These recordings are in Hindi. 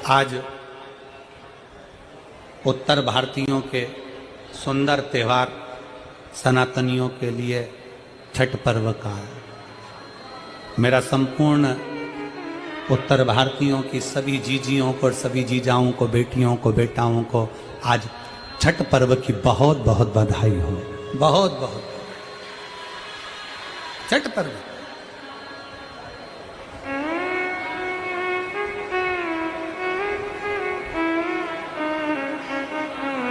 आज उत्तर भारतीयों के सुंदर त्यौहार सनातनियों के लिए छठ पर्व का है। मेरा संपूर्ण उत्तर भारतीयों की सभी जीजियों को, सभी जीजाओं को, बेटियों को, बेटाओं को आज छठ पर्व की बहुत बहुत बधाई हो। बहुत बहुत छठ पर्व।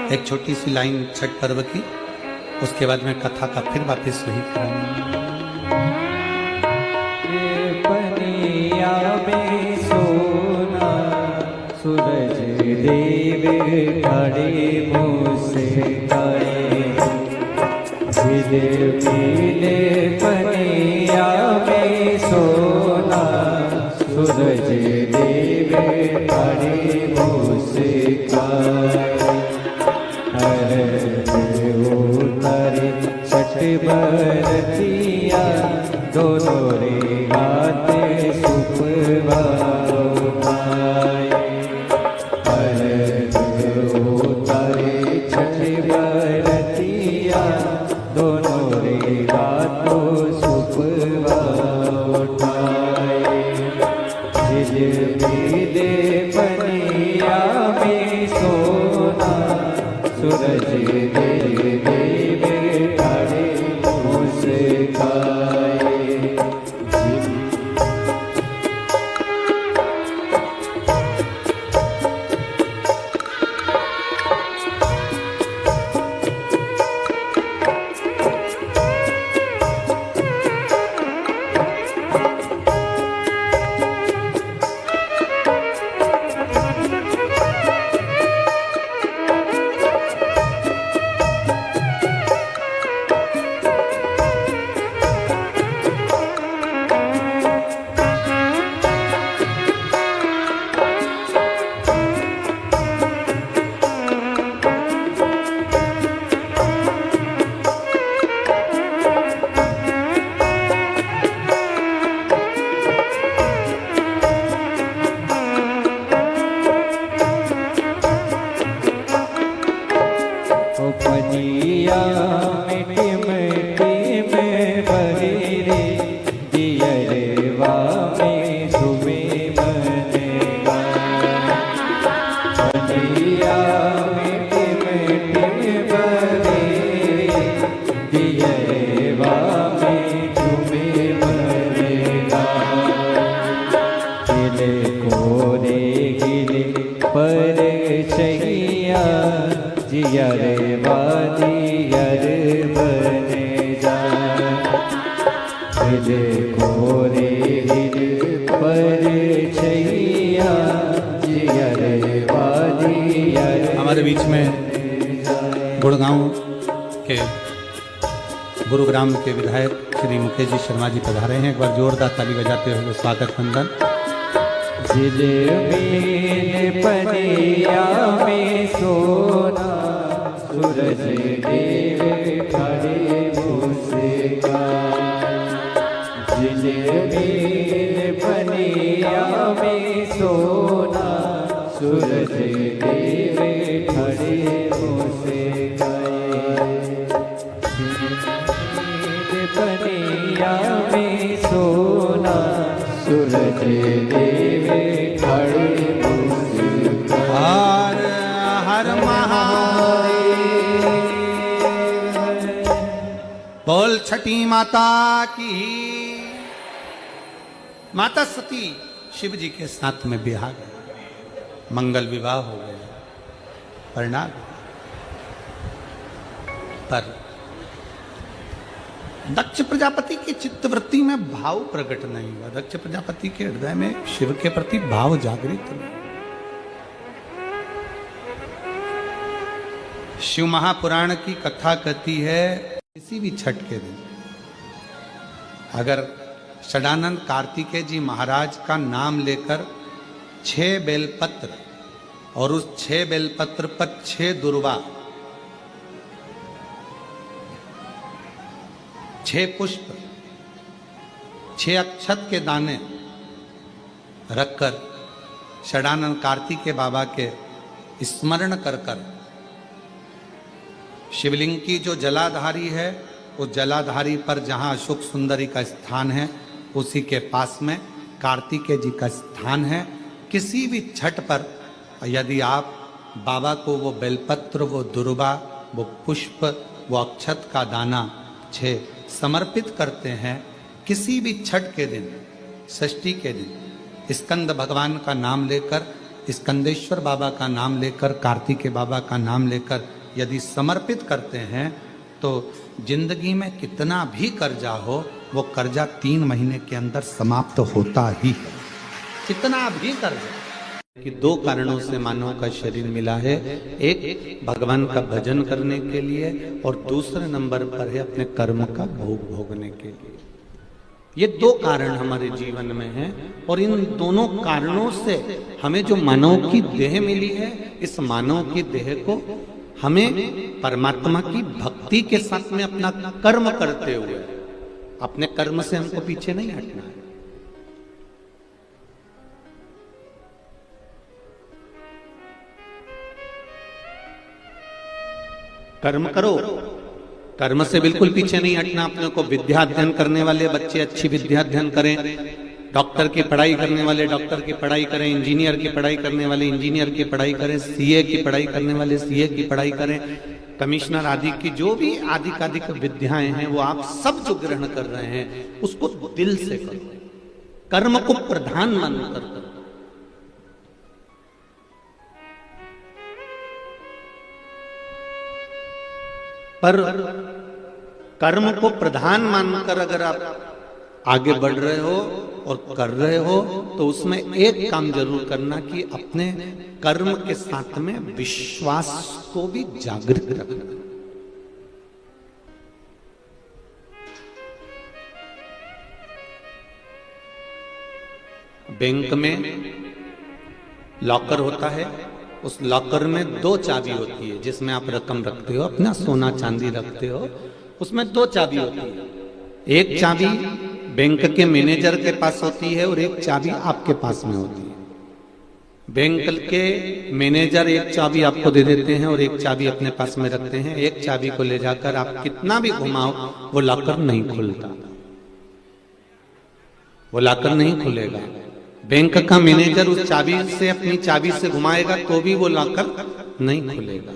एक छोटी सी लाइन छठ पर्व की, उसके बाद में कथा का फिर वापस वही करेंगे। पनिया में सोना सूरज देव खड़े मुझसे करे, मिले पनिया में सोना सूरज देव खड़े मुझसे करे। उतारे छठ बरतिया दोनों रे हाथ सुपवा उठाए। उतारे छठ बरतिया दोनों रे हाथ सुपवा उठाए। मिले पनिया में सोना सूरज देव खड़े मुस्काए। पनिया में टिम भरी रे दियरवा में सुबे बनेगा। पनिया में टिम भरी दियरवा में सुबे बनेगा। गिले कोरे गिले पर छैया जियर बादियर बने जा। गिल कोरे गिल पर छैया जियर बादियर। हमारे बीच में गुड़गांव के गुरुग्राम के विधायक श्री मुकेश जी शर्मा जी पधारे हैं। एक बार जोरदार ताली बजाते हुए स्वागत वंदन। जिले पनिया में सोना सूरज देव खड़े मुस्काए। जिले पनिया में सोना सूरज देव खड़े मुस्काए। पनिया में सोना सूरज देव खड़े हर हर महादेव। बोल छठी माता की। माता सती शिव जी के साथ में बिहार मंगल विवाह हो गया, परिणाम। पर दक्ष प्रजापति की चित्तवृत्ति में भाव प्रकट नहीं हुआ। दक्ष प्रजापति के हृदय में शिव के प्रति भाव जागृत नहीं। शिव महापुराण की कथा कहती है, किसी भी छठ के दिन अगर षडानंद कार्तिकेय जी महाराज का नाम लेकर 6 बेलपत्र और उस 6 बेलपत्र पर 6 दुर्वा, 6 पुष्प, 6 अक्षत के दाने रखकर षडानंद कार्तिकेय बाबा के स्मरण कर कर शिवलिंग की जो जलाधारी है, उस जलाधारी पर जहाँ अशोक सुंदरी का स्थान है, उसी के पास में कार्तिकेय जी का स्थान है। किसी भी छठ पर यदि आप बाबा को वो बेलपत्र, वो दुर्वा, वो पुष्प, वो अक्षत का दाना 6 समर्पित करते हैं, किसी भी छठ के दिन, षष्ठी के दिन स्कंद भगवान का नाम लेकर, स्कंदेश्वर बाबा का नाम लेकर, कार्तिकेय बाबा का नाम लेकर यदि समर्पित करते हैं तो जिंदगी में कितना भी कर्जा हो, वो कर्जा 3 महीने के अंदर समाप्त होता ही है। कितना भी कर्जा। कि 2 कारणों से मानव का शरीर मिला है, एक भगवान का भजन करने के लिए और दूसरे नंबर पर है अपने कर्म का भोग भोगने के लिए। ये 2 कारण हमारे जीवन में हैं और इन दोनों कारणों से हमें जो मानव की देह मिली है, इस मानव की देह को हमें परमात्मा की भक्ति के साथ में अपना कर्म करते हुए, अपने कर्म से हमको पीछे नहीं हटना है। कर्म करो, कर्म से बिल्कुल पीछे नहीं हटना। अपने को विद्या अध्ययन करने वाले बच्चे अच्छी विद्या अध्ययन करें, डॉक्टर की पढ़ाई करने वाले डॉक्टर की पढ़ाई करें, इंजीनियर की पढ़ाई करने वाले इंजीनियर की पढ़ाई करें, सीए की पढ़ाई करने वाले सीए की पढ़ाई करें, कमिश्नर आदि की जो भी आदि विद्याएं हैं वो आप सब जो ग्रहण कर रहे हैं उसको दिल से करो, कर्म को प्रधान मानकर करो। पर कर्म को प्रधान मानकर अगर आप आगे बढ़ रहे हो और कर रहे हो तो उसमें एक काम जरूर करना कि अपने कर्म के साथ में विश्वास को भी जागृत रखना। बैंक में लॉकर होता है, उस लॉकर में 2 चाबी होती है जिसमें आप रकम रखते हो, अपना सोना चांदी रखते हो, उसमें 2 चाबी होती है। एक चाबी बैंक के मैनेजर के पास होती है और एक चाबी आपके पास में होती है। बैंक के मैनेजर एक चाबी आपको दे देते हैं और एक चाबी अपने पास में रखते हैं। एक चाबी को ले जाकर आप कितना भी घुमाओ वो लॉकर नहीं खुलता, वो लॉकर नहीं खुलेगा। बैंक का मैनेजर उस चाबी से, अपनी चाबी से घुमाएगा तो भी वो लॉकर नहीं खुलेगा।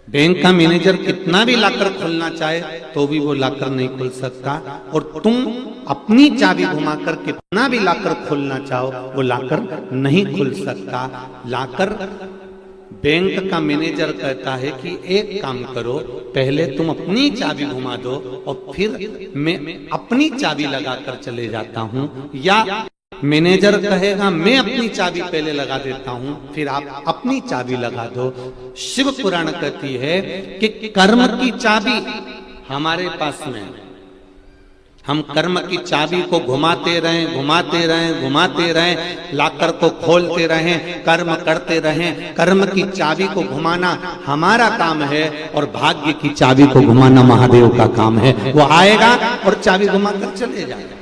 बैंक का मैनेजर कितना भी लॉकर खोलना चाहे तो भी वो लॉकर नहीं खुल सकता, और तुम अपनी चाबी घुमाकर कितना भी लॉकर खोलना चाहो वो लॉकर नहीं खुल सकता। लॉकर बैंक का मैनेजर कहता है कि एक काम करो, पहले तुम अपनी चाबी घुमा दो और फिर मैं अपनी चाबी लगाकर चले जाता हूं, या मैनेजर कहेगा मैं अपनी चाबी पहले लगा देता हूं फिर आप अपनी चाबी लगा दो। शिव पुराण कहती है कि कर्म की चाबी हमारे पास में, हम कर्म की चाबी को घुमाते रहें, घुमाते रहें, घुमाते रहें, लॉकर को खोलते रहें, कर्म करते रहें। कर्म की चाबी को घुमाना हमारा काम है और भाग्य की चाबी को घुमाना महादेव का काम है। वो आएगा और चाबी घुमाकर चले जाएगा।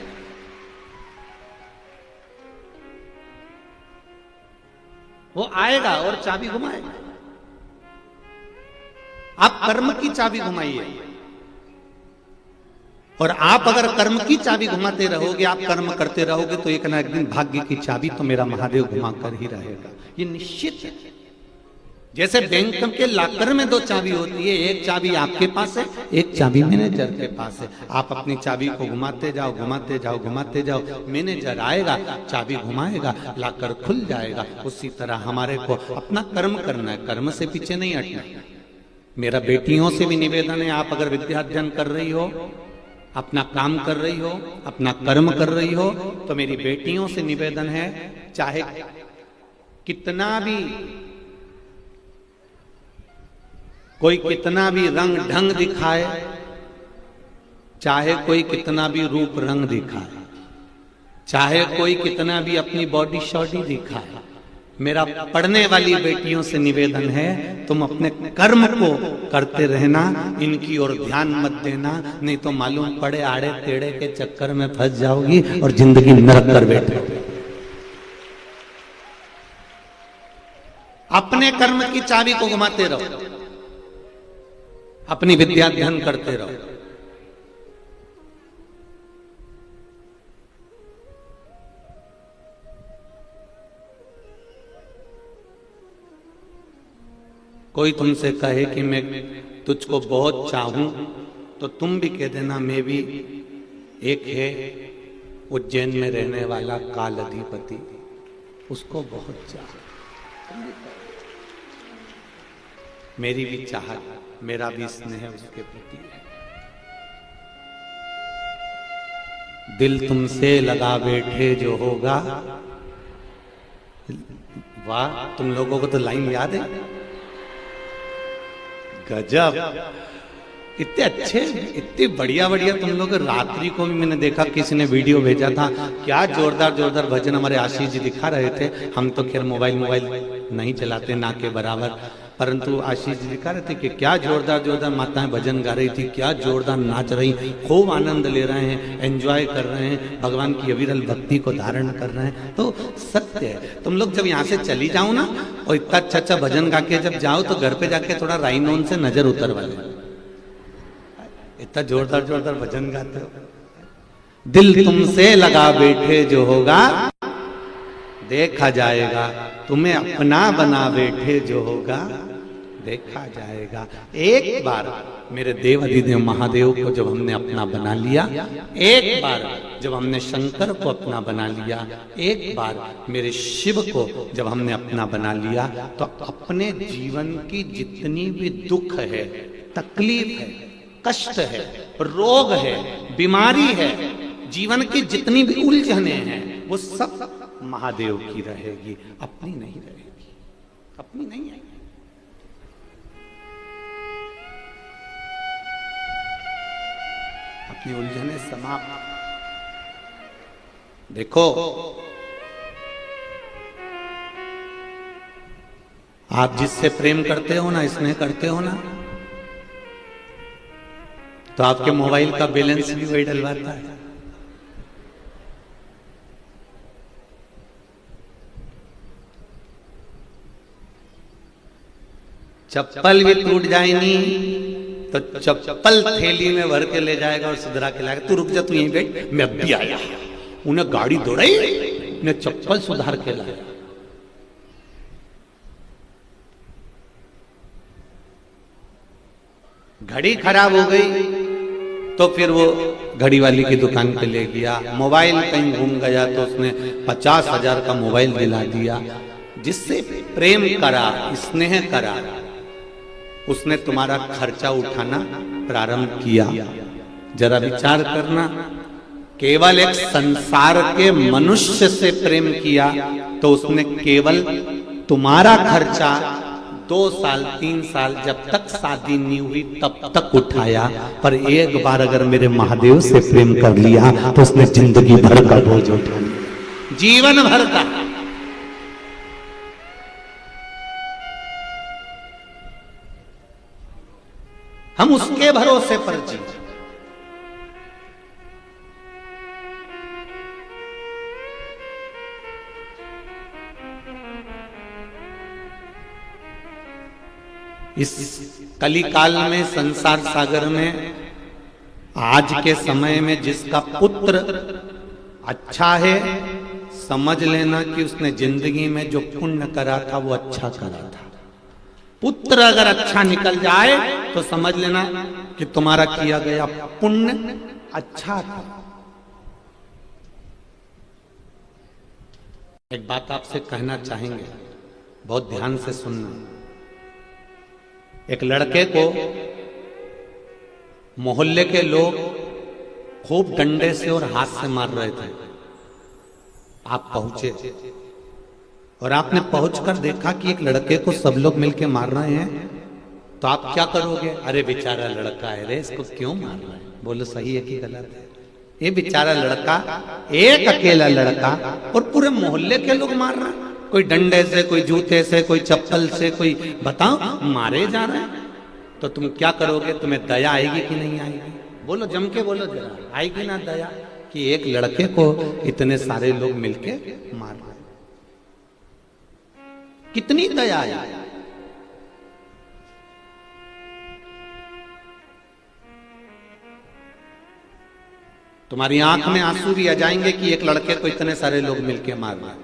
वो आएगा और चाबी घुमाएगा। आप कर्म की चाबी घुमाइए, और आप अगर कर्म की चाबी घुमाते रहोगे, आप कर्म करते रहोगे तो एक ना एक दिन भाग्य की चाबी तो मेरा महादेव घुमाकर ही रहेगा। ये निश्चित है। जैसे बैंक के लॉकर में 2 चाबी होती है, एक चाबी आपके पास है, एक चाबी मैनेजर के पास है। आप अपनी चाबी को घुमाते जाओ, घुमाते जाओ, घुमाते जाओ, मैनेजर आएगा, चाबी घुमाएगा, लॉकर खुल जाएगा। उसी तरह हमारे को अपना कर्म करना है, कर्म से पीछे नहीं हटना। मेरा बेटियों से भी निवेदन है, आप अगर विद्या अध्ययन कर रही हो, अपना काम कर रही हो, अपना कर्म कर रही हो, तो मेरी बेटियों से निवेदन है, चाहे कितना भी कोई कितना भी रंग ढंग दिखाए, चाहे कोई कितना भी रूप रंग दिखाए, चाहे कोई कितना भी अपनी बॉडी शॉडी दिखाए, मेरा पढ़ने वाली बेटियों से निवेदन है तुम अपने कर्म को करते रहना, इनकी ओर ध्यान मत देना, नहीं तो मालूम पड़े आड़े टेढ़े के चक्कर में फंस जाओगी और जिंदगी नरक कर बैठोगे। अपने कर्म की चाबी को घुमाते रहो, अपनी विद्या अध्ययन करते रहो। कोई तुमसे कहे कि मैं तुझको बहुत चाहूं, तो तुम भी कह देना मैं भी। एक है उज्जैन में रहने वाला काल अधिपति, उसको बहुत चाह, मेरी भी चाहत, मेरा भी स्नेह उसके प्रति है। दिल तुमसे लगा बैठे जो होगा, वाह, तुम लोगों को तो लाइन याद है, गजब, इतने अच्छे, इतने बढ़िया बढ़िया तुम लोग। रात्रि को भी मैंने देखा, किसी ने वीडियो भेजा था, क्या जोरदार जोरदार भजन हमारे आशीष जी दिखा रहे थे। हम तो खैर मोबाइल नहीं चलाते ना के बराबर, परंतु आशीष जी दिखा रहे थे कि क्या जोरदार जोरदार माताएं भजन गा रही थी, क्या जोरदार नाच रही, खूब आनंद ले रहे हैं, एंजॉय कर रहे हैं, भगवान की अविरल भक्ति को धारण कर रहे हैं। तो सत्य है, तुम लोग जब यहाँ से चली जाओ ना और इतना अच्छा अच्छा भजन गा के जब जाओ, तो घर पे जाके थोड़ा राइनोन से नजर उतरवा ले, इतना जोरदार जोरदार भजन गाते हो। दिल तुमसे लगा बैठे जो होगा, देखा जाएगा, तुम्हें अपना बना बैठे जो होगा, देखा जाएगा। एक बार मेरे देव अधिदेव महादेव को जब हमने अपना बना लिया, एक बार जब हमने शंकर को अपना बना लिया, एक बार मेरे शिव को जब हमने अपना बना लिया, तो अपने जीवन की जितनी भी दुख है, तकलीफ है, कष्ट है, रोग है, बीमारी है, जीवन की जितनी भी उलझने हैं, वो सब महादेव की रहेगी, अपनी नहीं रहेगी, अपनी नहीं आएगी। अपनी उलझने समाप्त। देखो, आप जिससे प्रेम करते हो ना, स्नेह करते हो ना, तो आपके मोबाइल का बैलेंस भी वही डलवाता है। चप्पल भी टूट जाएगी तो चप्पल थैली में भर के ले जाएगा और सुधरा के लाएगा। तू रुक जा, तू यहीं बैठ, मैं अभी आया। उन्हें गाड़ी दौड़ाई, उन्हें चप्पल सुधार के लाया। घड़ी खराब हो गई तो फिर वो घड़ी वाली की दुकान पे ले गया। मोबाइल कहीं घूम गया तो उसने 50,000 का मोबाइल दिला दिया। जिससे प्रेम करा, स्नेह करा, उसने तुम्हारा खर्चा उठाना प्रारंभ किया। जरा विचार करना, केवल एक संसार के मनुष्य से प्रेम किया तो उसने केवल तुम्हारा खर्चा 2 साल 3 साल जब तक शादी नहीं हुई तब तक उठाया। पर एक बार अगर मेरे महादेव से प्रेम कर लिया तो उसने जिंदगी भर का बोझ उठा लिया, जीवन भर का। हम उसके भरोसे पर जी। इस कलिकाल में, संसार सागर में, आज के समय में जिसका पुत्र अच्छा है, समझ लेना कि उसने जिंदगी में जो पुण्य करा था वो अच्छा करा था। पुत्र अगर अच्छा निकल जाए तो समझ लेना कि तुम्हारा किया गया पुण्य अच्छा था। एक बात आपसे कहना चाहेंगे, बहुत ध्यान से सुनना। एक लड़के को मोहल्ले के लोग खूब डंडे से और हाथ से मार रहे थे। आप पहुंचे और आपने पहुंचकर देखा कि एक लड़के को सब लोग मिलके मार रहे हैं, तो आप क्या करोगे? अरे बेचारा लड़का है रे, इसको क्यों मार रहा है? बोलो सही है कि गलत है? ये बेचारा लड़का, एक अकेला लड़का, और पूरे मोहल्ले के लोग मार रहे हैं। कोई डंडे से, कोई जूते से, कोई चप्पल से, कोई बताओ मारे जा रहे हैं। तो तुम क्या करोगे? तुम्हें दया आएगी कि नहीं आएगी? बोलो, जम के बोलो जरा, आएगी ना दया कि एक लड़के को इतने सारे लोग मिलके मार रहे हैं? कितनी दया है। तुम्हारी आंख में आंसू भी आ जाएंगे कि एक लड़के को इतने सारे लोग मिलके मार रहे हैं,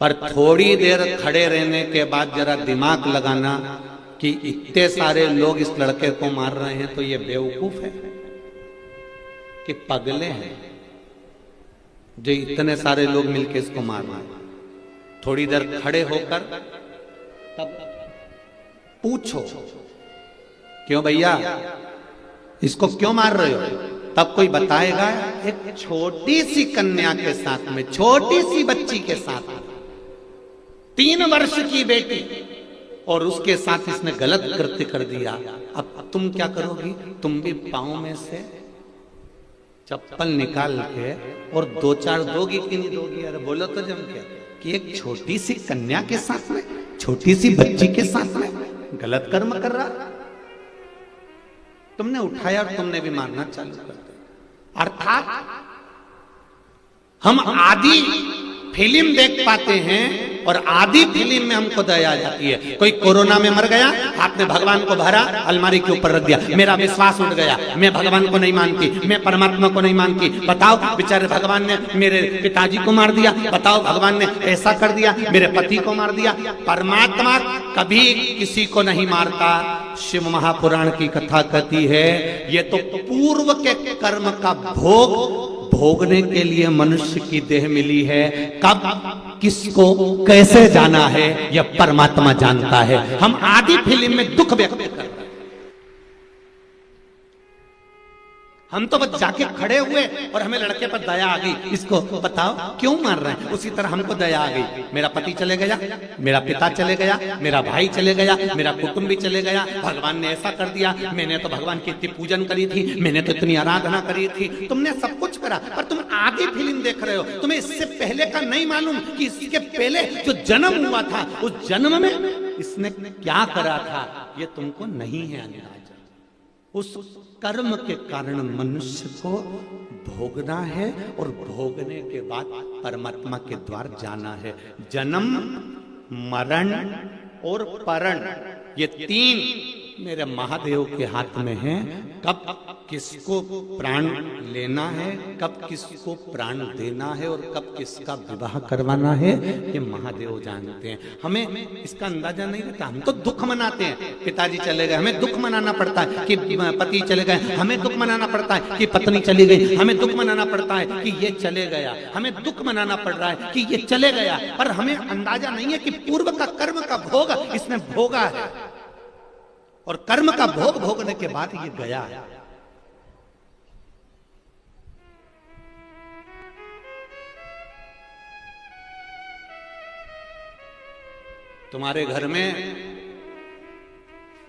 पर थोड़ी देर खड़े रहने के बाद जरा दिमाग लगाना कि इतने सारे लोग इस लड़के को मार रहे हैं तो ये बेवकूफ है कि पगले हैं जो इतने सारे लोग मिलके इसको मार रहे हैं। थोड़ी देर खड़े होकर तब पूछो, क्यों भैया इसको क्यों मार रहे हो? तब कोई बताएगा एक छोटी सी कन्या के साथ में, छोटी सी बच्ची के साथ में, 3 वर्ष की बेटी, और उसके साथ इसने गलत कृत्य कर दिया। अब तुम क्या करोगी? तुम भी पांव में से चप्पल निकाल के और 2-4 दोगी कि नहीं दोगी? अरे बोलो तो जम के कि एक छोटी सी कन्या के साथ में, छोटी सी बच्ची के साथ में गलत कर्म कर रहा, तुमने उठाया और तुमने भी मारना चालू कर दिया। अर्थात हम आदि फिल्म देख पाते हैं और आधी फिल्म में हमको दया आ जाती है। कोई कोरोना में मर गया, आपने भगवान को भरा, अलमारी के ऊपर रख दिया, मेरा विश्वास उठ गया, मैं भगवान को नहीं मानती, मैं परमात्मा को नहीं मानती। बताओ बेचारे भगवान ने मेरे पिताजी को मार दिया, बताओ भगवान ने ऐसा कर दिया, मेरे पति को मार दिया। परमात्मा कभी किसी को नहीं मारता। शिव महापुराण की कथा कहती है ये तो पूर्व के कर्म का भोग भोगने के लिए मनुष्य की देह मिली है। कब किसको कैसे जाना है यह परमात्मा जानता है। हम आदि फिल्म में दुख व्यक्त कर रहे हैं। हम तो बस जाके खड़े हुए और हमें लड़के पर दया आ गई, इसको बताओ क्यों मार रहे हैं। उसी तरह हमको दया आ गई, मेरा पति चले गया, मेरा पिता चले गया, मेरा भाई चले गया, मेरा कुटुंब भी चले गया, भगवान ने ऐसा कर दिया, मैंने तो भगवान की इतनी पूजन करी थी, मैंने तो इतनी आराधना करी थी। तुमने सब कुछ करा पर तुम आधी फिल्म देख रहे हो। तुम्हें इससे पहले का नहीं मालूम कि इसके पहले जो जन्म हुआ था उस जन्म में इसने क्या करा था, ये तुमको नहीं है अंदाजा। उस कर्म के कारण मनुष्य को भोगना है और भोगने के बाद परमात्मा के द्वार जाना है। जन्म, मरण और परण, ये 3 मेरे महादेव के हाथ में हैं। कब किसको प्राण लेना है, कब किसको प्राण देना है और कब किसका विवाह करवाना है, ये महादेव जानते हैं। हमें इसका अंदाजा नहीं रहता। हम तो दुख मनाते हैं, पिताजी चले गए, हमें दुख मनाना पड़ता है कि पति चले गए, हमें दुख मनाना पड़ता है कि पत्नी चली गई, हमें दुख मनाना पड़ता है कि ये चले गया, हमें दुख मनाना पड़ रहा है कि ये चले गया। पर हमें अंदाजा नहीं है कि पूर्व का कर्म का भोग इसने भोगा है और कर्म का भोग भोगने के बाद ये गया है। तुम्हारे घर में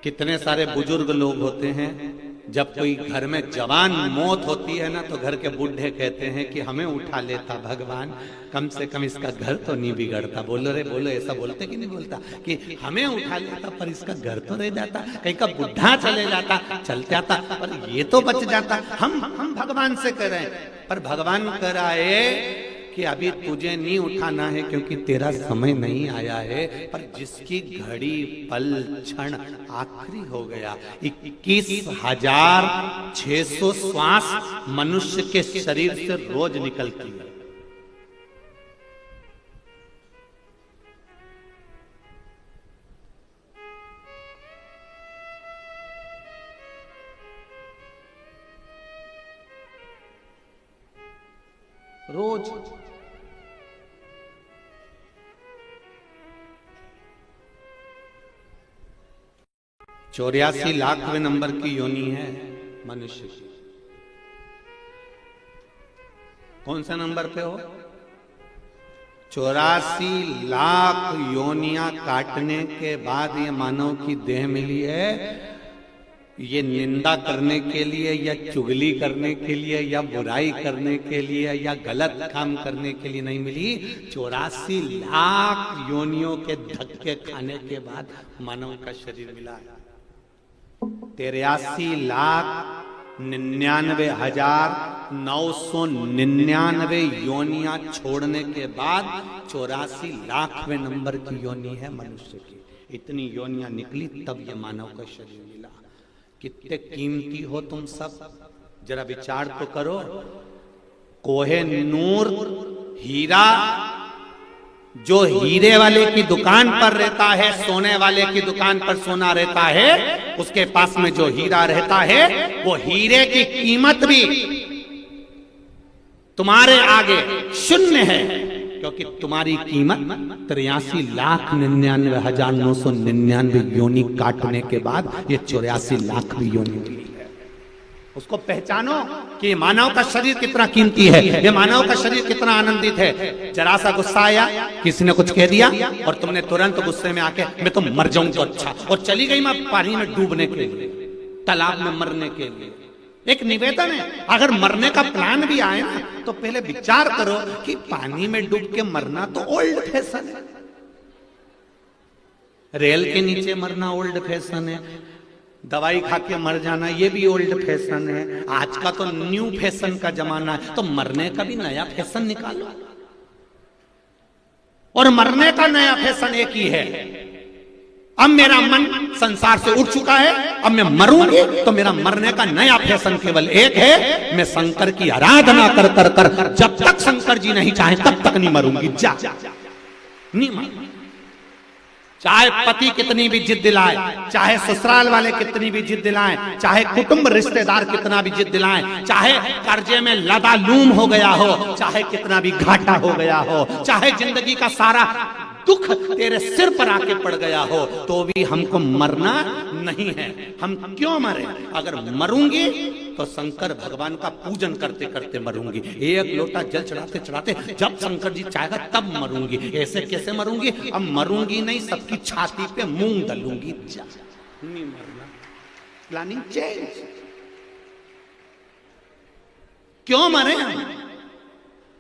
कितने सारे बुजुर्ग लोग होते हैं। जब कोई घर में जवान मौत होती है ना तो घर के बूढ़े कहते हैं कि हमें उठा लेता भगवान, कम से कम इसका घर तो नहीं बिगड़ता। बोलो रे बोलो, ऐसा बोलते कि नहीं बोलता कि हमें उठा लेता पर इसका घर तो रह जाता, कहीं का बुढ़ा चले जाता, चल जाता, पर ये तो बच जाता। हम भगवान से कह रहे हैं, पर भगवान कह रहा है कि अभी तुझे नहीं उठाना है क्योंकि तेरा समय नहीं आया है। पर जिसकी घड़ी पल क्षण आखिरी हो गया, 21,600 श्वास मनुष्य के शरीर से रोज निकलती है। रोज 84 लाखवें नंबर की योनि है मनुष्य की। कौन सा नंबर पे हो? 84 लाख योनियां काटने के बाद ये मानव की देह मिली है। ये निंदा करने के लिए या चुगली करने के लिए या बुराई करने के लिए या गलत काम करने के लिए नहीं मिली। 84 लाख योनियों के धक्के खाने के बाद मानव का शरीर मिला है। 83 लाख 99,999 योनियां छोड़ने के बाद 84 लाखवें नंबर की योनि है मनुष्य की। इतनी योनियां निकली तब ये मानव का शरीर मिला। कितने कीमती हो तुम सब, जरा विचार तो करो। कोहे नूर हीरा जो हीरे वाले की दुकान पर रहता है, सोने वाले की दुकान पर सोना रहता है, उसके पास में जो हीरा रहता है वो हीरे की कीमत भी तुम्हारे आगे शून्य है, क्योंकि तुम्हारी कीमत 83,99,999 योनि काटने के बाद ये 84 लाख भी योनि मिली है। उसको पहचानो कि मानव का शरीर कितना कीमती है, ये मानव का शरीर कितना आनंदित है। जरा सा गुस्सा आया, किसी ने कुछ कह दिया और तुमने तुरंत गुस्से में आके मैं तो मर जाऊं तो अच्छा, और चली गई मैं पानी में डूबने के लिए, तालाब में मरने के लिए। एक निवेदन है, अगर मरने का प्लान भी आए ना तो पहले विचार करो कि पानी में डूब के मरना तो ओल्ड फैशन है, रेल के नीचे मरना ओल्ड फैशन है, दवाई खा के मर जाना ये भी ओल्ड फैशन है। आज का तो न्यू फैशन का जमाना है, तो मरने का भी नया फैशन निकालो। और मरने का नया फैशन एक ही है, अब मेरा मन संसार से उठ चुका है, अब मैं मरूंगी तो मेरा मरने का नया फैशन केवल एक है, मैं शंकर की आराधना कर कर कर जब तक शंकर जी नहीं चाहे तब तक नहीं मरूंगी। जा नहीं मरूंगी, चाहे पति कितनी भी जिद दिलाए, चाहे ससुराल वाले कितनी भी जिद दिलाएं, चाहे कुटुंब रिश्तेदार कितना भी जिद दिलाएं, चाहे कर्जे में लदालूम हो गया हो, चाहे कितना भी घाटा हो गया हो, चाहे जिंदगी का सारा दुख तेरे सिर पर आके पड़ गया हो, तो भी हमको मरना नहीं है। हम क्यों मरे? अगर मरूंगी तो शंकर भगवान का पूजन करते करते मरूंगी, एक लोटा जल चढ़ाते चढ़ाते जब शंकर जी चाहेगा तब मरूंगी। ऐसे कैसे मरूंगी? अब मरूंगी नहीं, सबकी छाती पे मूंग डालूंगी। नहीं मरना, प्लानिंग चेंज। क्यों मरे हम?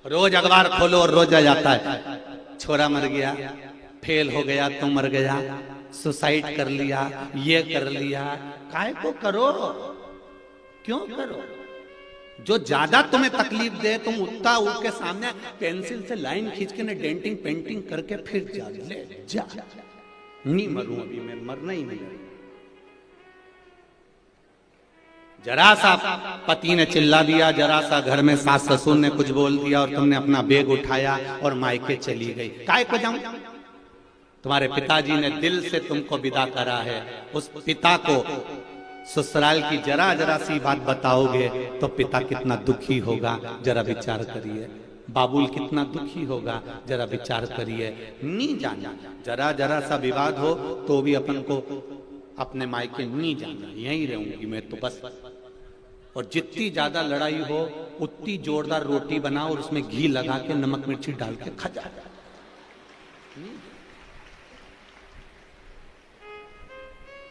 रोज अखबार खोलो और रोज आ जाता है छोरा मर गया, फेल हो गया तो मर गया, सुसाइड कर लिया, ये कर लिया। काहे को करो? क्यों करो? जो ज्यादा तुम्हें तकलीफ दे तुम उतना उसके सामने पेंसिल से लाइन खींच के ना डेंटिंग पेंटिंग करके फिर जा ले जा। नहीं मरूं अभी मैं, मरना ही नहीं। जरा सा पति ने चिल्ला दिया, जरा सा घर में सास ससुर ने कुछ बोल दिया और तुमने अपना बैग उठाया और मायके चली गई। काय को जाऊं? तुम्हारे पिताजी ने दिल से तुमको विदा करा है, उस पिता को ससुराल की जरा जरा सी बात बताओगे तो पिता कितना दुखी होगा, जरा विचार करिए। बाबुल कितना दुखी होगा, जरा विचार करिए। नहीं जाना, जरा जरा सा विवाद हो तो भी अपन को अपने मायके नहीं जाना, यहीं रहूंगी मैं तो बस। और जितनी ज्यादा लड़ाई हो उतनी जोरदार रोटी बनाओ और उसमें घी लगा के नमक मिर्ची डाल के खा जा।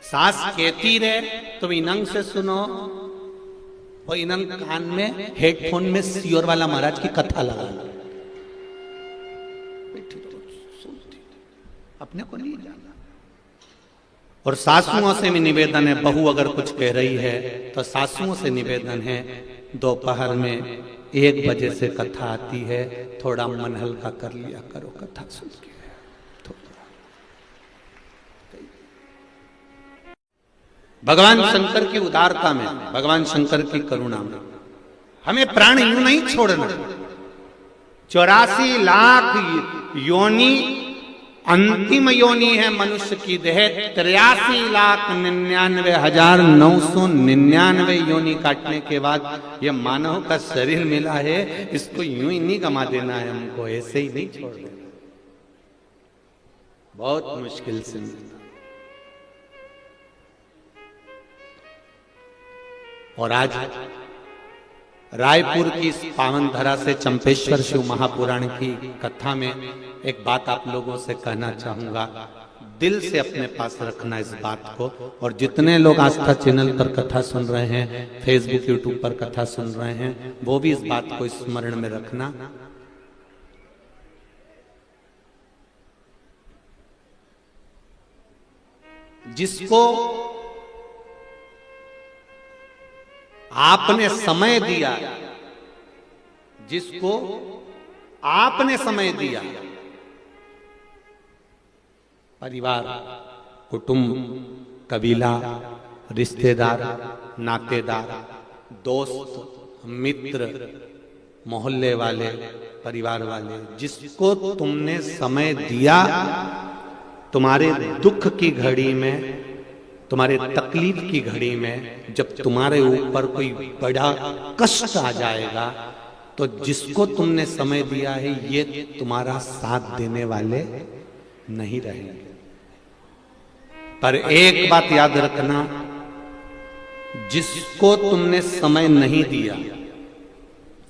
सास कहती रहे तुम इनंग से सुनो, और इनंग कान में हेडफोन में सियोर वाला महाराज की कथा लगा लो, अपने को नहीं जाना। और सासुओं से भी निवेदन है, बहू अगर कुछ कह रही है तो सासुओं से निवेदन है, दोपहर में 1 बजे से कथा आती है, थोड़ा मन हल्का कर लिया करो कथा सुन के। भगवान शंकर की उदारता में, भगवान शंकर की करुणा में हमें प्राण यूं नहीं छोड़ना। 84 लाख योनि अंतिम योनि है मनुष्य की देह। 83,99,999 योनि काटने के बाद ये मानव का शरीर मिला है, इसको यूं ही नहीं गमा देना है हमको, ऐसे ही नहीं छोड़ देना, बहुत मुश्किल से मिलता। और आज रायपुर की इस पावन धरा से चंपेश्वर शिव महापुराण की कथा में एक बात आप लोगों से कहना चाहूंगा, दिल से अपने पास रखना इस बात को। और जितने लोग आस्था चैनल पर कथा सुन रहे हैं, फेसबुक यूट्यूब पर कथा सुन रहे हैं, वो भी इस बात को स्मरण में रखना। जिसको आपने समय दिया, जिसको आपने समय दिया, परिवार, कुटुंब, कबीला, रिश्तेदार, नातेदार, दोस्त, मित्र, मोहल्ले वाले, परिवार वाले, जिसको तुमने समय दिया, तुम्हारे दुख की घड़ी में, तुम्हारे तकलीफ की घड़ी में, जब तुम्हारे ऊपर कोई बड़ा कष्ट आ जाएगा, तो जिसको तुमने समय दिया है ये तुम्हारा साथ देने वाले नहीं रहेंगे। पर एक बात याद रखना, जिसको तुमने समय नहीं दिया,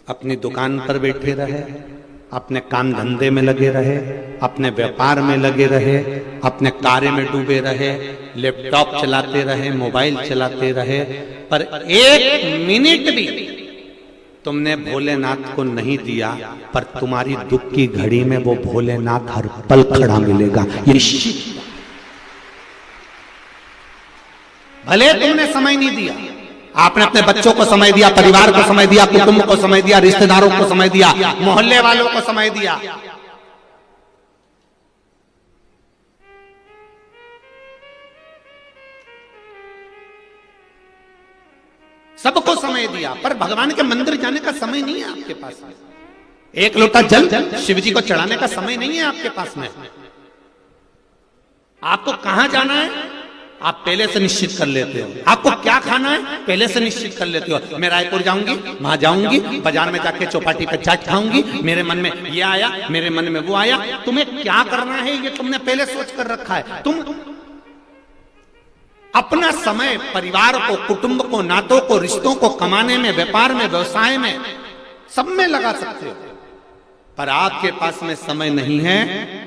अपनी दुकान पर बैठे रहे, अपने काम धंधे में लगे रहे, अपने व्यापार में लगे रहे, अपने कार्य में डूबे रहे, लैपटॉप चलाते रहे, मोबाइल चलाते रहे, पर एक मिनट भी तुमने भोलेनाथ को नहीं दिया, पर तुम्हारी दुख की घड़ी में वो भोलेनाथ हर पल खड़ा मिलेगा, ये निश्चित। भले तुमने समय नहीं दिया, आपने अपने बच्चों को समय दिया, परिवार को समय दिया, कुटुंब को समय दिया, रिश्तेदारों को समय दिया, मोहल्ले वालों को समय दिया, सबको समय दिया, पर भगवान के मंदिर जाने का समय नहीं है आपके पास में। एक लोटा जल शिव जी को चढ़ाने का समय नहीं है आपके पास में। आपको कहां जाना है आप पहले से निश्चित कर लेते हो, आपको क्या खाना है पहले से निश्चित कर लेते हो। मैं रायपुर जाऊंगी, वहां जाऊंगी, बाजार में जाके चौपाटी पे चाट खाऊंगी, मेरे मन में ये आया, मेरे मन में वो आया। तुम्हें क्या करना है ये तुमने पहले सोच कर रखा है। तुम अपना समय परिवार को, कुटुंब को, नातों को, रिश्तों को कमाने में, व्यापार में, व्यवसाय में, सब में लगा सकते हो, पर आपके पास में समय नहीं है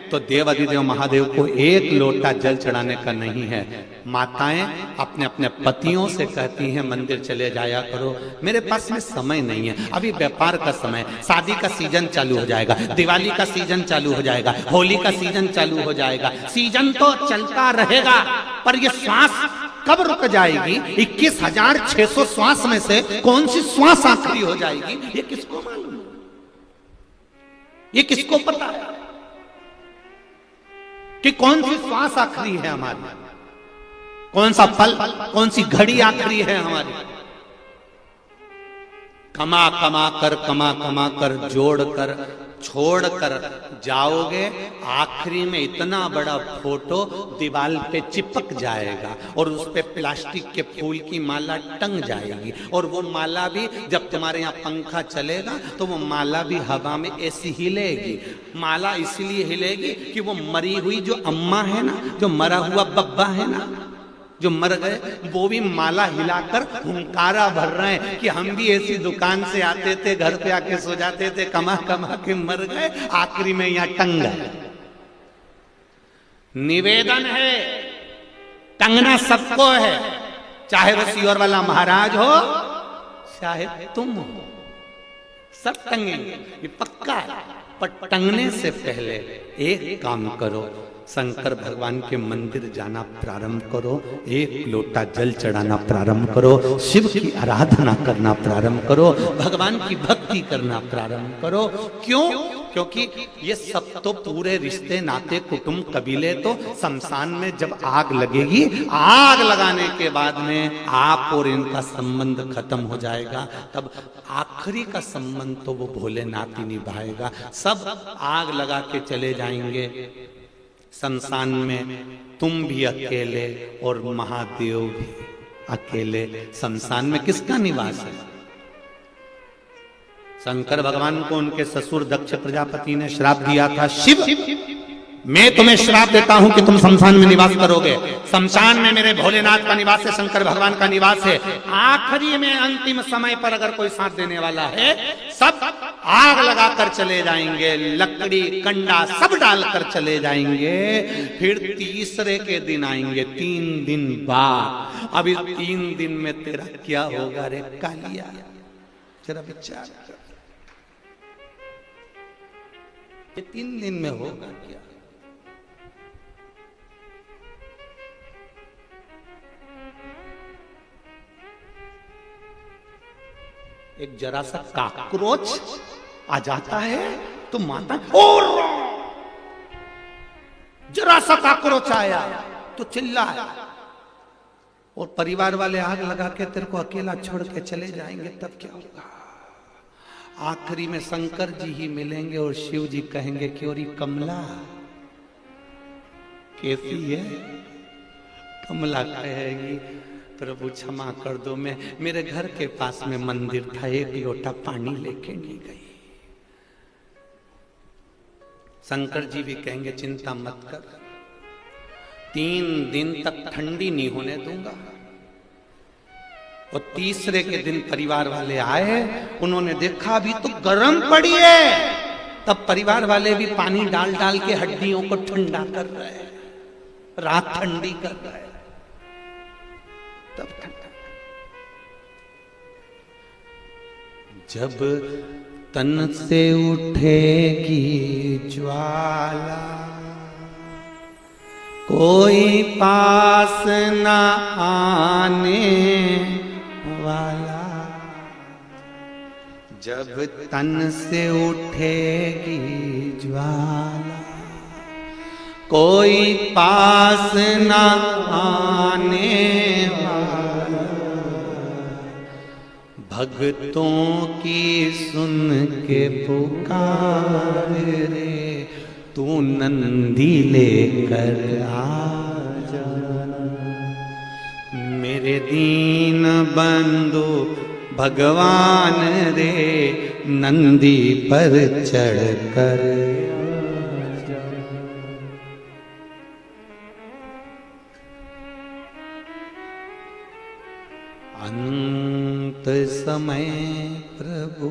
तो देवाधिदेव महादेव को एक लोटा जल चढ़ाने का नहीं है। माताएं अपने अपने पतियों से कहती हैं मंदिर चले जाया करो, मेरे पास में समय नहीं है, अभी व्यापार का समय, शादी का सीजन चालू हो जाएगा, दिवाली का सीजन चालू हो जाएगा, होली का सीजन चालू हो जाएगा, सीजन तो चलता रहेगा, पर ये श्वास कब रुक जाएगी? 21,600 श्वास में से कौन सी श्वास आखिरी हो जाएगी ये किसको मालूम, ये किसको पता है कि कौन सी श्वास आखिरी है हमारी, कौन सा पल, कौन सी घड़ी आखिरी है हमारी। कमा कमा कर जोड़ कर छोड़ कर जाओगे, आखिरी में इतना बड़ा फोटो दीवार पे चिपक जाएगा और उस पे प्लास्टिक के फूल की माला टंग जाएगी, और वो माला भी जब तुम्हारे यहाँ पंखा चलेगा तो वो माला भी हवा में ऐसी हिलेगी। माला इसलिए हिलेगी कि वो मरी हुई जो अम्मा है ना, जो मरा हुआ बब्बा है ना, जो मर गए, वो भी माला हिलाकर हुंकारा भर रहे हैं कि हम भी ऐसी दुकान से आते थे, घर पे आके सो जाते थे, कमा कमा के मर गए, आखिरी में यहां टंग गए। निवेदन है, टंगना सबको है, चाहे वो सीहोर वाला महाराज हो, चाहे तुम हो, सब टंगेंगे, ये पक्का है। पर टंगने से पहले एक काम करो, शंकर भगवान के मंदिर जाना प्रारंभ करो, एक लोटा जल चढ़ाना प्रारंभ करो, शिव की आराधना करना प्रारंभ करो, भगवान की भक्ति करना प्रारंभ करो। क्यों? क्योंकि ये सब तो पूरे रिश्ते, नाते, कुटुंब, कबीले तो शमशान में जब आग लगेगी, आग लगाने के बाद में आप और इनका संबंध खत्म हो जाएगा, तब आखिरी का संबंध तो वो भोलेनाथ ही निभाएगा। सब आग लगा के चले जाएंगे शमशान में, तुम भी अकेले और महादेव भी अकेले। शमशान में किसका निवास है? शंकर भगवान को उनके ससुर दक्ष प्रजापति ने श्राप दिया था, शिव मैं तुम्हें श्राप देता हूं कि तुम शमशान में निवास करोगे। शमशान में मेरे भोलेनाथ का निवास है, शंकर भगवान का निवास है। आखिरी में अंतिम समय पर अगर कोई साथ देने वाला है, सब आग लगाकर चले जाएंगे, लकड़ी कंडा सब डालकर चले जाएंगे, फिर तीसरे के दिन आएंगे, 3 दिन बाद। अभी 3 दिन में तेरा क्या होगा रे कालिया, जरा विचार कर, ये 3 दिन में होगा क्या? एक जरा सा काकरोच आ जाता है तो माता और जरा सा काकरोच आया तो चिल्लाया, और परिवार वाले आग लगा के तेरे को अकेला छोड़ के चले जाएंगे, तब क्या होगा? आखिरी में शंकर जी ही मिलेंगे और शिव जी कहेंगे कि और कमला कैसी है? कमला कहेगी प्रभु क्षमा कर दो, मैं मेरे घर के पास में मंदिर था, एक लोटा पानी लेके नहीं गई। शंकर जी भी कहेंगे चिंता मत कर, 3 दिन तक ठंडी नहीं होने दूंगा। और तीसरे के दिन परिवार वाले आए, उन्होंने देखा अभी तो गर्म पड़ी है, तब परिवार वाले भी पानी डाल डाल के हड्डियों को ठंडा कर रहे हैं, रात ठंडी कर रहे हैं, तब ठंडा। जब तन से उठेगी ज्वाला, कोई पास न आने वाला। जब तन से उठेगी ज्वाला, कोई पास न आने वाला। भक्तों की सुन के पुकार रे, तू नंदी लेकर आ जाना। मेरे दीन बंधु भगवान रे, नंदी पर चढ़कर आ जाना। अंत समय प्रभु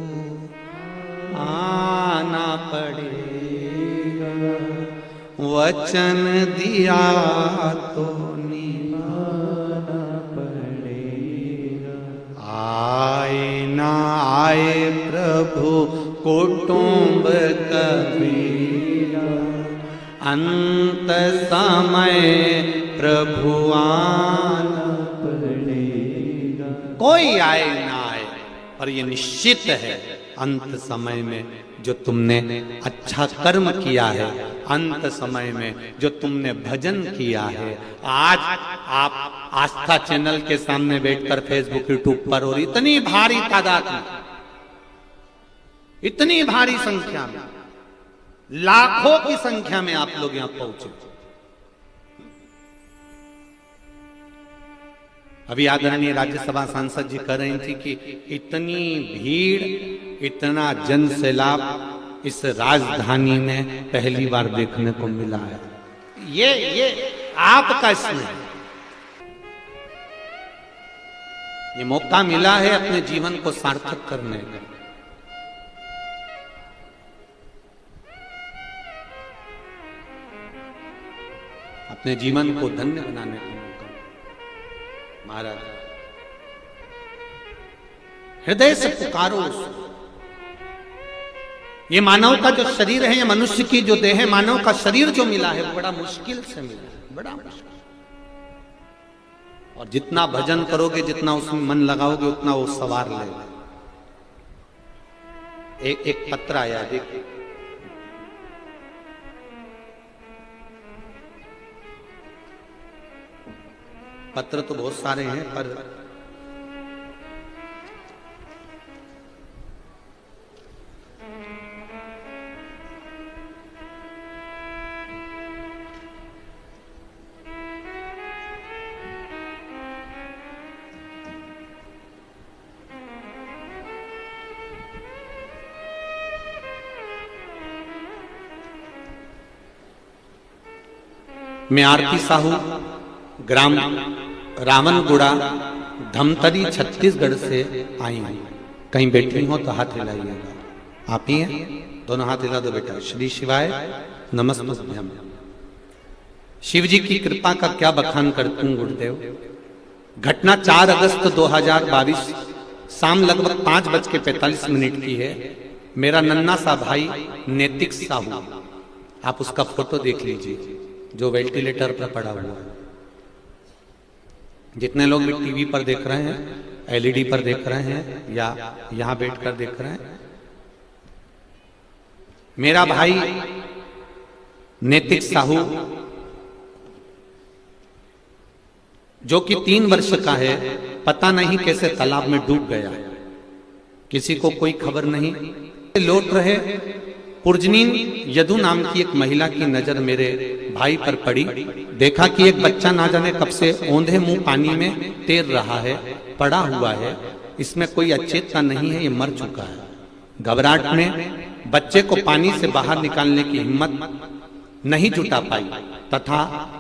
आना पड़ेगा, वचन दिया तो निभाना पड़ेगा। आए ना आए प्रभु कुटुंब कबीरा, अंत समय प्रभु आना पड़ेगा। कोई आए ना आए, पर ये निश्चित है अंत समय में जो तुमने अच्छा कर्म किया है, अंत समय में जो तुमने भजन किया है, आज आप आस्था चैनल के सामने बैठकर फेसबुक यूट्यूब पर, और इतनी भारी तादाद में, इतनी भारी संख्या में, लाखों की संख्या में आप लोग यहां पहुंचे। अभी आदरणीय राज्यसभा सांसद जी कह रही थी कि इतनी भीड़, इतना जन सैलाब इस राजधानी में पहली बार देखने को मिला है। ये आपका इसमें ये मौका मिला है अपने जीवन को सार्थक करने का। अपने जीवन को धन्य बनाने का मौका। महाराज हृदय से पुकारो। ये मानव का जो शरीर है, ये मनुष्य की जो देह है, मानव का शरीर जो मिला है, वो बड़ा मुश्किल से मिला है, बड़ा मुश्किल। और जितना भजन करोगे, जितना उसमें मन लगाओगे, उतना वो सवार लेगा। एक पत्र आया, देखिए। पत्र तो बहुत सारे हैं, पर मैं आरती साहू, ग्राम रावणगुड़ा, धमतरी, छत्तीसगढ़ से आई हूं। कहीं बैठी हो तो हाथ हिलाइएगा। आप ही हैं? दोनों हाथ हिला दो बेटा। श्री शिवाय नमस्तुभ्यम। शिव जी की कृपा का क्या बखान करते हैं गुरुदेव। घटना 4 अगस्त 2022 शाम लगभग 5:45 की है। मेरा नन्ना सा भाई नैतिक साहू, आप उसका फोटो देख लीजिए, जो वेंटिलेटर पर पड़ा हुआ है। जितने लोग भी टीवी पर देख रहे हैं, एलईडी पर देख रहे हैं या यहां बैठकर देख रहे हैं, मेरा भाई नैतिक साहू जो कि 3 वर्ष का है, पता नहीं कैसे तालाब में डूब गया, किसी को कोई खबर नहीं। लौट रहे पुरजनीन यदु नाम की एक महिला की नजर मेरे भाई पर पड़ी। देखा कि एक बच्चा ना जाने कब से औंधे मुंह पानी में तैर रहा है, पड़ा हुआ है, इसमें कोई अचेतता नहीं है, ये मर चुका है। घबराहट में बच्चे को पानी से बाहर निकालने की हिम्मत नहीं जुटा पाई तथा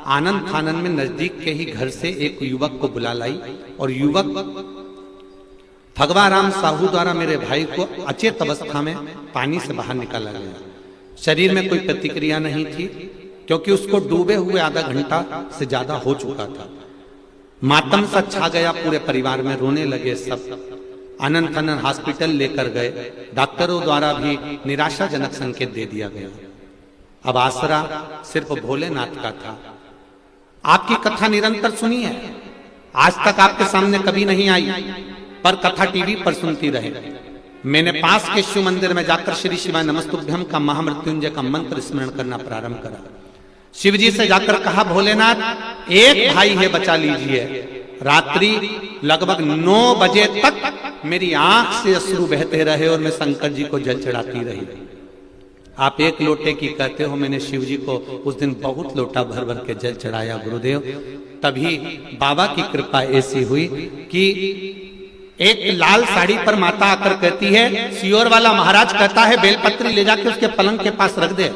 आनंद फानन में नजदीक के ही घर से एक युवक को बुला लाई और युवक भगवाराम साहू द्वारा मेरे भाई को अचेत अवस्था में पानी से बाहर निकाला गया। शरीर में कोई प्रतिक्रिया नहीं थी क्योंकि उसको डूबे हुए आधा घंटा से ज्यादा हो चुका था। मातम सा छा गया पूरे परिवार में, रोने लगे सब। आनंद फानन हॉस्पिटल लेकर गए, डॉक्टरों द्वारा भी निराशाजनक संकेत दे दिया गया। अब आसरा सिर्फ भोलेनाथ का था। आपकी कथा निरंतर सुनी है, आज तक आपके सामने कभी नहीं आई, पर कथा टीवी पर सुनती रहे। मैंने पास के शिव मंदिर में जाकर श्री शिवाय नमस्तुभ्यम का महामृत्युंजय का मंत्र स्मरण करना प्रारंभ करा। शिव जी से जाकर कहा, भोलेनाथ एक भाई है, बचा लीजिए। रात्रि लगभग 9 बजे तक मेरी आंख से अश्रु बहते रहे और मैं शंकर जी को जल चढ़ाती रही। आप 1 लोटे की कहते हो, मैंने शिव जी को उस दिन बहुत लोटा भर भर के जल चढ़ाया गुरुदेव। तभी बाबा की कृपा ऐसी हुई कि एक लाल साड़ी पर माता आकर कहती है, सियोर वाला महाराज कहता है बेलपत्री ले जाकर उसके पलंग के पास रख दे।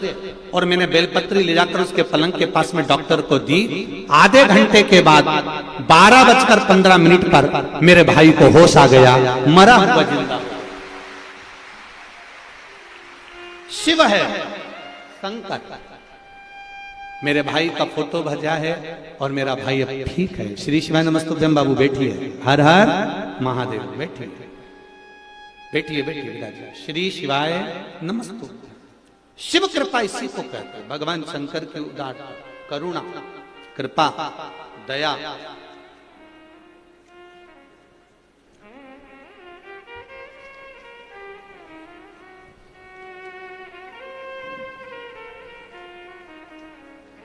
और मैंने बेलपत्री ले जाकर उसके पलंग के पास में डॉक्टर को दी। आधे घंटे के बाद 12:15 पर मेरे भाई को होश आ गया, मरा हुआ जिंदा। शिव है शंकर। मेरे भाई का फोटो भजा है और मेरा भाई अब ठीक है। श्री शिवाय नमस्तुभ्यम बाबू बैठिए, हर हर महादेव। बैठिए बैठिए बैठिए विराजिए। श्री शिवाय नमस्तुभ्यम। शिव कृपा इसी को कहते हैं, भगवान शंकर की उदार करुणा, कृपा, दया।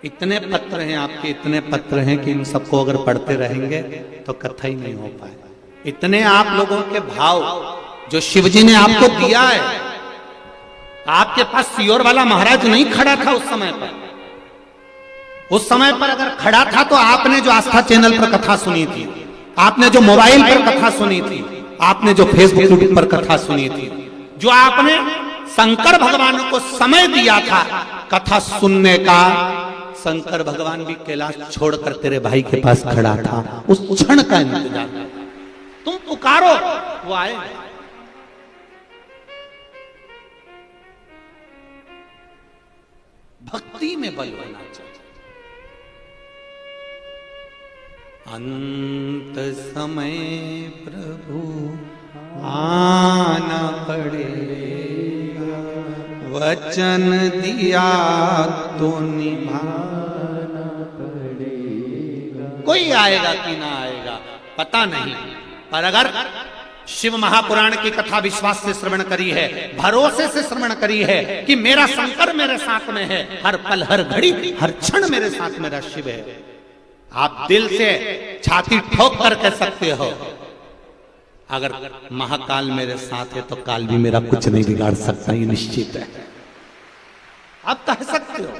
इतने पत्र हैं आपके, इतने पत्र हैं कि इन सबको अगर पढ़ते रहेंगे तो कथा ही नहीं हो पाए। इतने आप लोगों के भाव जो शिव जी ने आपको दिया है। आपके पास सियोर वाला महाराज नहीं खड़ा था उस समय पर। उस समय पर अगर खड़ा था तो आपने जो आस्था चैनल पर कथा सुनी थी, आपने जो मोबाइल पर कथा सुनी थी, आपने जो फेसबुक पर कथा सुनी थी, जो आपने शंकर भगवान को समय दिया था कथा सुनने का, शंकर भगवान भी कैलाश छोड़कर तेरे भाई के पास खड़ा था। उस क्षण का इंतजार। तुम पुकारो वो आए। भक्ति में बल होना चाहिए। अंत समय प्रभु आना पड़ेगा, वचन दिया तो निभाना पड़ेगा। कोई आएगा कि ना आएगा पता नहीं, पर अगर शिव महापुराण की कथा विश्वास से श्रवण करी है, भरोसे से श्रवण करी है कि मेरा शंकर मेरे साथ में है, हर पल हर घड़ी हर क्षण मेरे साथ मेरा शिव है, आप दिल से छाती ठोक कर कह सकते हो, अगर महाकाल मेरे साथ है तो काल भी मेरा कुछ नहीं बिगाड़ सकता, ये निश्चित है। आप कह सकते हो।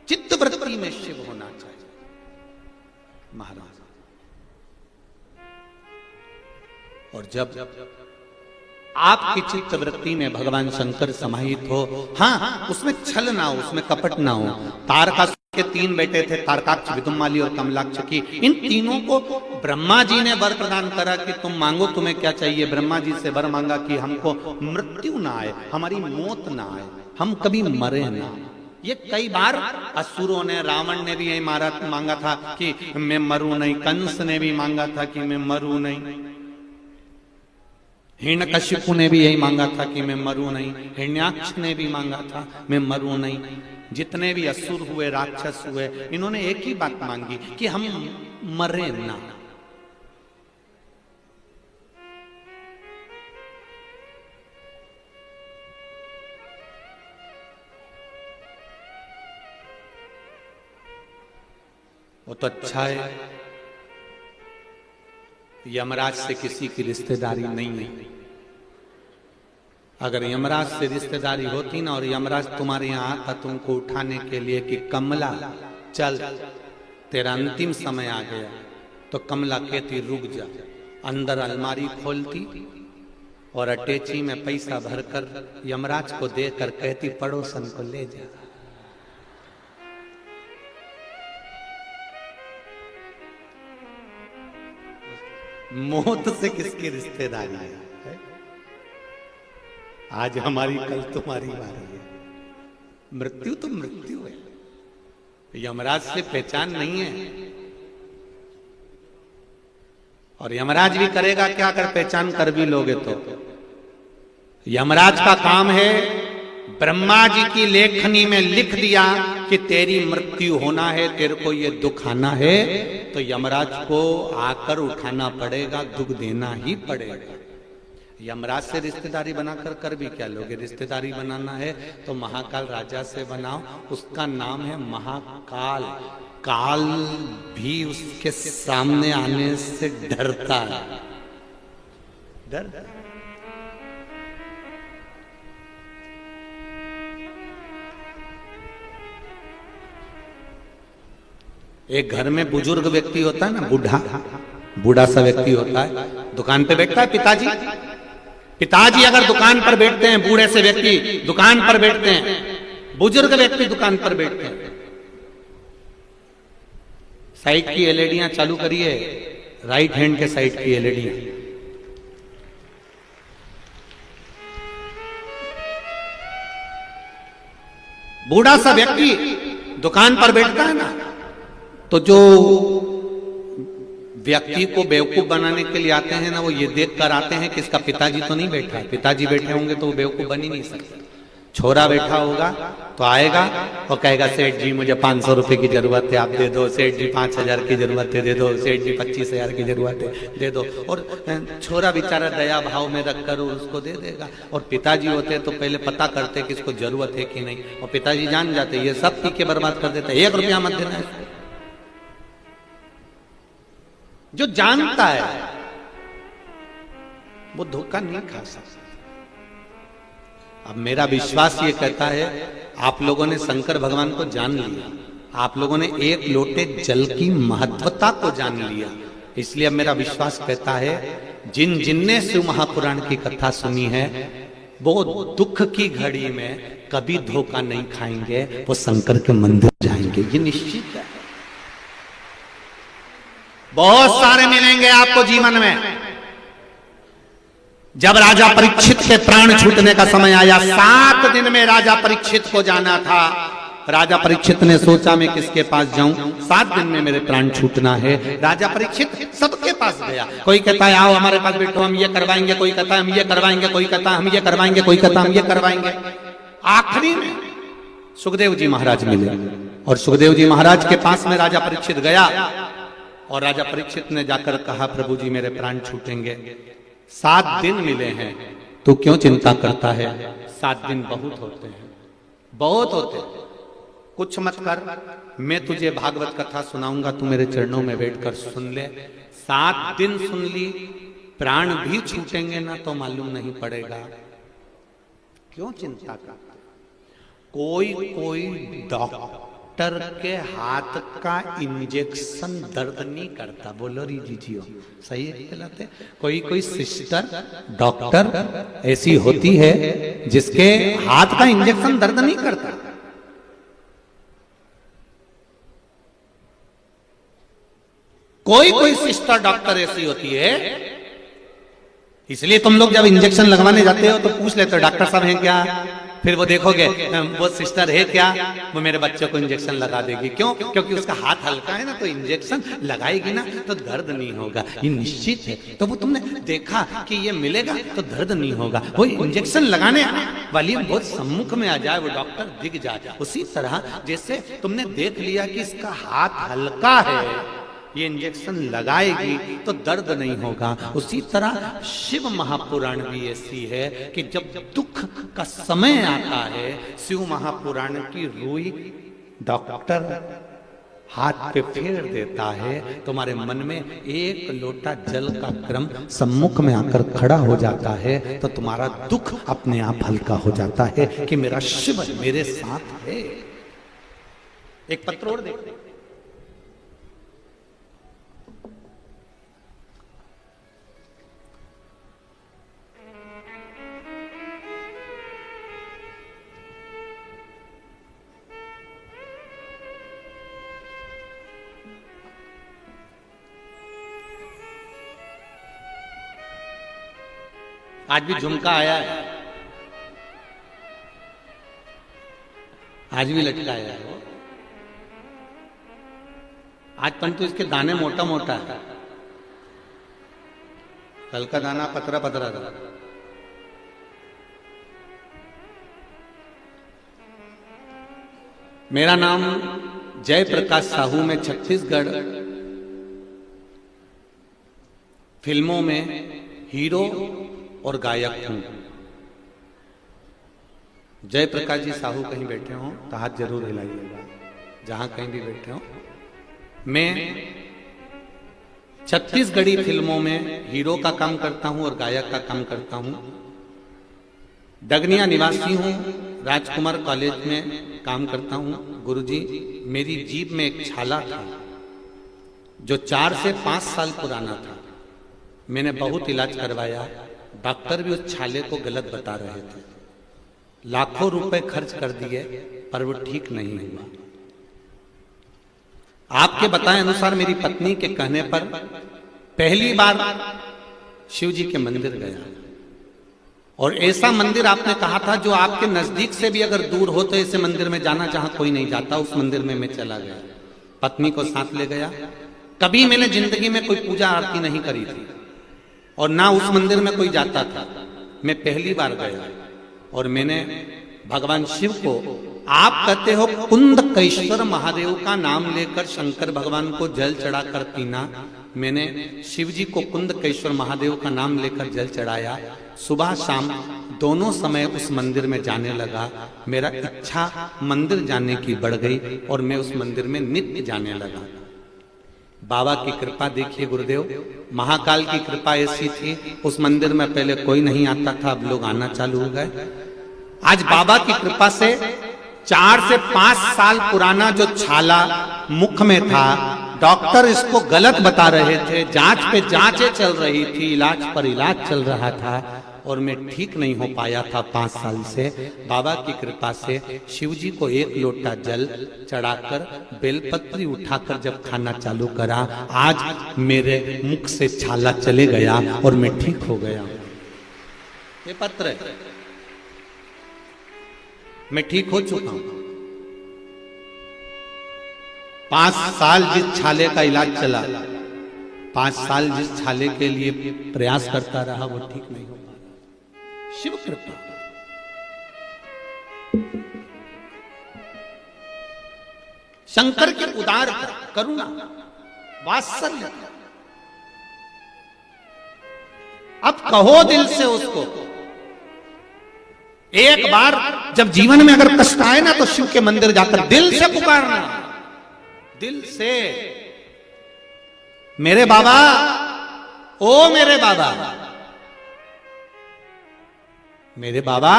चित्त वृत्ति में शिव होना चाहिए महाराज। और जब आपकी चित्त वृत्ति में भगवान शंकर समाहित हो, हाँ उसमें छल ना हो, उसमें कपट ना हो। तारकासुर के 3 बेटे थे, तारकाक्ष, विदुमाली और कमलाक्ष की। इन तीनों को ब्रह्मा जी ने वर प्रदान करा कि तुम मांगो तुम्हें क्या चाहिए। ब्रह्मा जी से वर मांगा कि हमको मृत्यु ना आए, हमारी मौत ना आए, हम कभी मरे ना। ये कई बार असुरों ने, रावण ने भी यही मांगा था कि मैं मरूं नहीं, कंस ने भी मांगा था कि मैं मरूं नहीं, हिरण्यकशिपु ने भी यही मांगा था कि मैं मरूं नहीं, हिरण्याक्ष ने भी मांगा था मैं मरूं नहीं। जितने भी असुर हुए, राक्षस हुए, इन्होंने एक ही बात मांगी कि हम मरे ना। वो तो अच्छा है यमराज से किसी की रिश्तेदारी नहीं है। अगर यमराज से रिश्तेदारी होती ना और यमराज तुम्हारे यहां आता तुमको उठाने के लिए कि कमला चल तेरा अंतिम समय आ गया, तो कमला कहती रुक जा, अंदर अलमारी खोलती और अटैची में पैसा भरकर यमराज को देकर कहती पड़ोसन को ले जा। मौत से किसकी रिश्तेदारी है? आज हमारी कल तुम्हारी बारी है। मृत्यु तो मृत्यु है, यमराज से पहचान नहीं है। और यमराज भी करेगा क्या अगर पहचान कर भी लोगे तो? यमराज का काम है, ब्रह्मा जी की लेखनी में लिख दिया कि तेरी मृत्यु होना है, तेरे को ये दुख आना है, तो यमराज को आकर उठाना पड़ेगा, दुख देना ही पड़ेगा। यमराज से रिश्तेदारी बनाकर कर भी क्या लोगे? रिश्तेदारी बनाना है तो महाकाल राजा से बनाओ, उसका नाम है महाकाल। काल भी उसके सामने आने से डरता है, डर। एक घर में बुजुर्ग व्यक्ति होता है ना, बूढ़ा सा व्यक्ति होता है, दुकान पे बैठता है। पिताजी अगर दुकान पर बैठते हैं, बूढ़े से व्यक्ति दुकान पर बैठते हैं, बुजुर्ग व्यक्ति दुकान पर बैठते हैं। साइड की एलईडियां चालू करिए, राइट हैंड के साइड की एलईडियां। बूढ़ा सा व्यक्ति दुकान पर बैठता है ना, तो जो व्यक्ति को बेवकूफ बनाने के लिए आते हैं ना, वो ये देख कर आते हैं कि इसका पिताजी तो नहीं बैठा है। पिताजी बैठे होंगे तो वो बेवकूफ बन ही नहीं सकते। छोरा बैठा होगा तो आएगा और कहेगा सेठ जी मुझे 500 रुपए की जरूरत है, आप दे दो। सेठ जी 5000 की जरूरत है, दे दो। सेठ जी 25,000 की जरूरत है, दे दो। और छोरा बेचारा दया भाव में रखकर उसको दे देगा। और पिताजी होते तो पहले पता करते कि इसको जरूरत है कि नहीं, और पिताजी जान जाते ये सब पी के बर्बाद कर देते, 1 रुपया मत देना है। जो जानता है वो धोखा नहीं खा सकता। अब मेरा विश्वास ये कहता है आप लोगों ने शंकर भगवान को जान लिया, आप लोगों ने एक लोटे जल की महत्वता को जान लिया। इसलिए अब मेरा विश्वास कहता है जिनने शिव महापुराण की कथा सुनी है वो दुख की घड़ी में कभी धोखा नहीं खाएंगे, वो शंकर के मंदिर जाएंगे, ये निश्चित है। बहुत सारे मिलेंगे आपको जीवन में। जब राजा परीक्षित के प्राण छूटने का समय आया, 7 दिन में राजा परीक्षित को जाना था। राजा परीक्षित ने सोचा मैं किसके पास जाऊं, 7 दिन में मेरे प्राण छूटना है। राजा परीक्षित सबके पास गया। कोई कहता है आओ हमारे पास बैठो, हम ये करवाएंगे। कोई कहता है हम ये करवाएंगे। कोई कहता है हम ये करवाएंगे। कोई कहता है हम ये करवाएंगे। आखिरी में सुखदेव जी महाराज मिले और सुखदेव जी महाराज के पास में राजा परीक्षित गया और राजा परीक्षित ने जाकर कहा प्रभु जी मेरे प्राण छूटेंगे, 7 दिन मिले हैं, तू क्यों चिंता करता है? 7 दिन बहुत होते हैं, बहुत होते हैं, कुछ मत कर, मैं तुझे भागवत कथा सुनाऊंगा, तू मेरे चरणों में बैठकर सुन ले। 7 दिन सुन ली, प्राण भी छूटेंगे ना तो मालूम नहीं पड़ेगा, क्यों चिंता करता? कोई डॉक्टर के हाथ का इंजेक्शन दर्द नहीं करता। बोलो री जीजियो, सही है कहलाते। कोई सिस्टर डॉक्टर ऐसी होती है जिसके हाथ का इंजेक्शन दर्द नहीं करता। कोई सिस्टर डॉक्टर ऐसी होती है, इसलिए तुम लोग जब इंजेक्शन लगवाने जाते हो तो पूछ लेते हो डॉक्टर साहब हैं क्या, फिर वो देखोगे वो सिस्टर है क्या, वो मेरे बच्चे को इंजेक्शन लगा देगी। क्यों? क्योंकि उसका हाथ हल्का है ना, तो इंजेक्शन लगाएगी ना तो दर्द नहीं होगा, ये निश्चित है। तो वो तुमने देखा कि ये मिलेगा तो दर्द नहीं होगा, वो इंजेक्शन लगाने वाली बहुत सम्मुख में आ जाए, वो डॉक्टर दिख जाए। उसी तरह जैसे तुमने देख लिया कि इसका हाथ हल्का है, ये इंजेक्शन लगाएगी तो दर्द नहीं होगा, उसी तरह शिव महापुराण भी ऐसी है कि जब दुख का समय आता है, शिव महापुराण की रूई डॉक्टर हाथ पे फेर देता है, तुम्हारे मन में एक लोटा जल का क्रम सम्मुख में आकर खड़ा हो जाता है, तो तुम्हारा दुख अपने आप हल्का हो जाता है कि मेरा शिव मेरे साथ है। एक पत्र और देखते हैं। आज भी झुमका आया है, आज भी लटकाया है वो। आज परंतु इसके दाने मोटा मोटा है, कल का दाना पतरा पतरा था। मेरा नाम जय प्रकाश साहू, में छत्तीसगढ़ फिल्मों में हीरो और गायक हूं। जय प्रकाश जी साहू कहीं बैठे हो तो हाथ जरूर हिलाइएगा, जहां कहीं भी बैठे हो। मैं छत्तीसगढ़ी फिल्मों में हीरो का काम करता हूं और गायक का काम करता हूं। डगनिया निवासी हूं, राजकुमार कॉलेज में काम करता हूं। गुरुजी, मेरी जीभ में एक छाला था जो 4 से 5 साल पुराना था। मैंने बहुत इलाज करवाया, डॉक्टर भी उस छाले को गलत बता रहे थे, लाखों रुपए खर्च कर दिए पर वो ठीक नहीं हुआ। आपके बताए अनुसार मेरी पत्नी के कहने पर पहली बार शिव जी के मंदिर गया, और ऐसा मंदिर आपने कहा था जो आपके नजदीक से भी अगर दूर हो तो ऐसे मंदिर में जाना जहां कोई नहीं जाता, उस मंदिर में मैं चला गया, पत्नी को साथ ले गया। कभी मैंने जिंदगी में कोई पूजा आरती नहीं करी थी और ना उस मंदिर में कोई जाता था, मैं पहली बार गया और मैंने भगवान शिव को, आप कहते हो कुंदकेश्वर महादेव का नाम लेकर शंकर भगवान को जल चढ़ाकर पीना, मैंने शिव जी को कुंदकेश्वर महादेव का नाम लेकर जल चढ़ाया। सुबह शाम दोनों समय उस मंदिर में जाने लगा। मेरा इच्छा मंदिर जाने की बढ़ गई और मैं उस मंदिर में नित्य जाने लगा। बाबा की कृपा देखिए गुरुदेव, महाकाल की कृपा ऐसी थी, उस मंदिर में पहले कोई नहीं आता था, अब लोग आना चालू हो गए। आज बाबा की कृपा से 4 से 5 साल पुराना जो छाला मुख में था, डॉक्टर इसको गलत बता रहे थे, जांच पे जांचें चल रही थी, इलाज पर इलाज चल रहा था और मैं ठीक नहीं हो पाया था 5 साल से। बाबा की कृपा से शिव जी को 1 लोटा जल चढ़ाकर बेलपत्री उठाकर जब खाना चालू करा, आज मेरे मुख से छाला चले गया और मैं ठीक हो गया। ये पत्र है, मैं ठीक हो चुका हूं। 5 साल जिस छाले का इलाज चला, 5 साल जिस छाले के लिए प्रयास करता रहा, वो ठीक नहीं हो पाया। शिव कृपा। शंकर की उदार करुणा, वात्सल्य। अब कहो दिल से उसको, एक बार जब जीवन में अगर कष्ट आए ना तो शिव के मंदिर जाकर दिल से पुकारना, दिल से, मेरे बाबा, ओ मेरे बाबा, मेरे बाबा,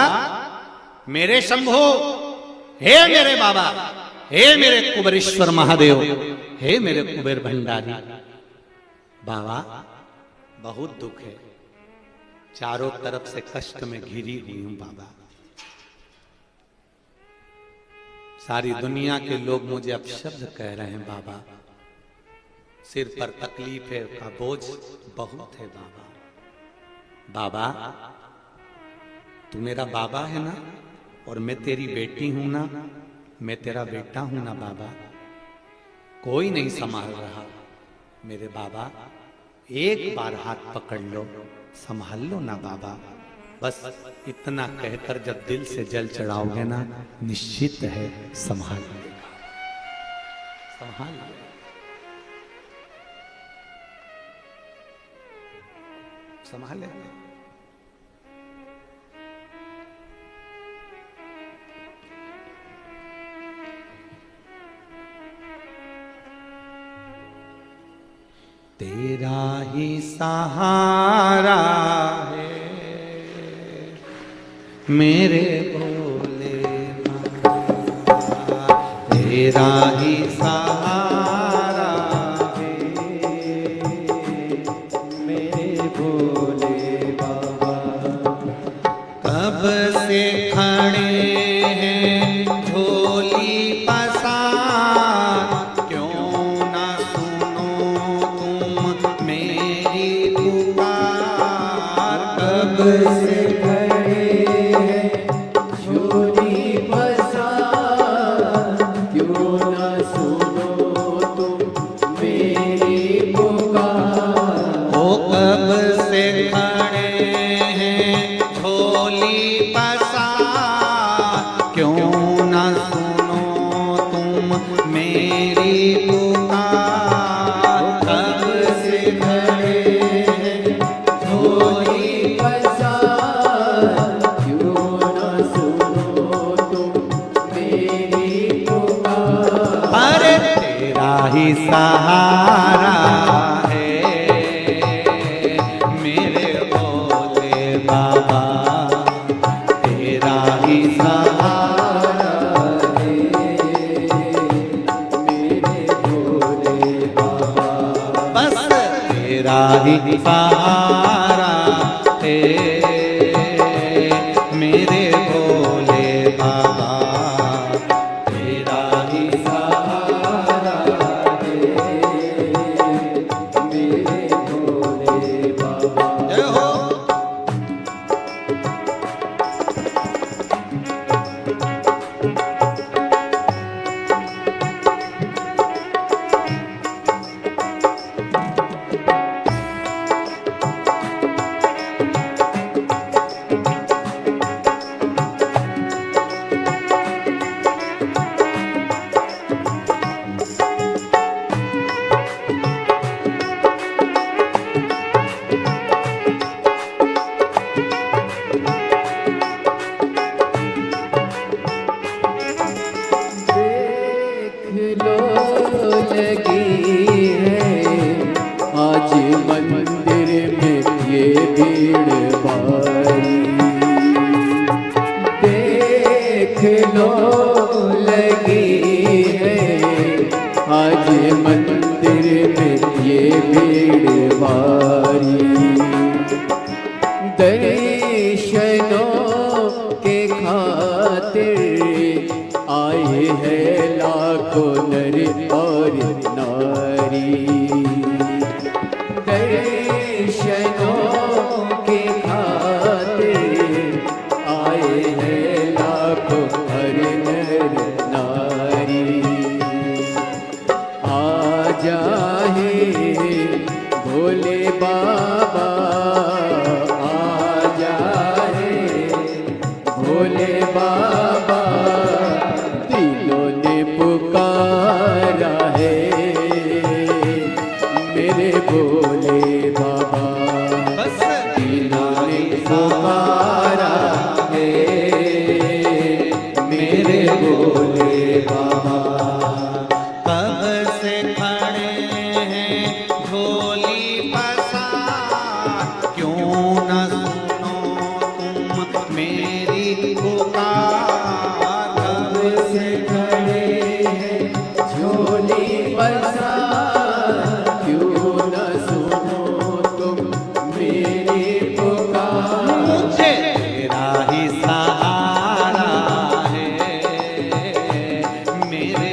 मेरे शंभो, हे मेरे बाबा, हे मेरे कुबेरेश्वर महादेव, हे मेरे कुबेर भंडारी। बाबा, बहुत दुख है, चारों तरफ से कष्ट में घिरी हुई हूं बाबा। सारी दुनिया के लोग मुझे अपशब्द कह रहे हैं बाबा, सिर पर तकलीफ है का बोझ बहुत है बाबा। बाबा, तू मेरा बाबा है ना, और मैं तेरी बेटी हूं ना, मैं तेरा बेटा हूं ना बाबा, कोई नहीं संभाल रहा। मेरे बाबा एक बार हाथ पकड़ लो, संभाल लो ना बाबा। बस इतना कहकर जब दिल से जल चढ़ाओगे ना, निश्चित है संभाल लेगा, संभाल लेगा। संभाल लेगा। तेरा ही सहारा है मेरे भोले बाबा, तेरा ही सहारा है मेरे भोले बाबा। कब से खड़े हैं झोली पसार, क्यों ना सुनो तुम मेरी पुकार। कब से खड़े हैं झोली पसार, क्यों ना सुनो तुम मेरी पुकार। ओ कब से खड़े हैं झोली पसार, क्यों ना सुनो तुम मेरी पुकार। कब से खड़े हैं झोली पसार, क्यों ना सुनो तुम मेरी पुकार। अरे तेरा ही सहारा है मेरे भोले बाबा, तेरा ही सहारा है मेरे भोले बाबा। बस तेरा ही सहारा है मेरे भोले बाबा, तेरा ही सहारा है मेरे भोले बाबा। जय हो। देख लो लगी है आज मंदिर में ये भीड़ भारी। देख लो लगी है आज मंदिर में ये भीड़ भारी। दर्शनों के खातिर आए हैं लाखों नर और नारी। दर्शनों के खातिर आए हैं लाखों हर नर नारी। आ जाए भोले बाबा, आ जाए भोले बाबा, दिलों ने पुकारा है मेरे भोले बाबा। बस दिलों ने पुकारा है मेरे भोले बाबा। कब से खड़े हैं झोली पसार, क्यों न सुनो तुम मेरी पुकार। कब से खड़े हैं झोली पसार, क्यों न सुनो तुम मेरी पुकार। मुझे तेरा ही सहारा है मेरे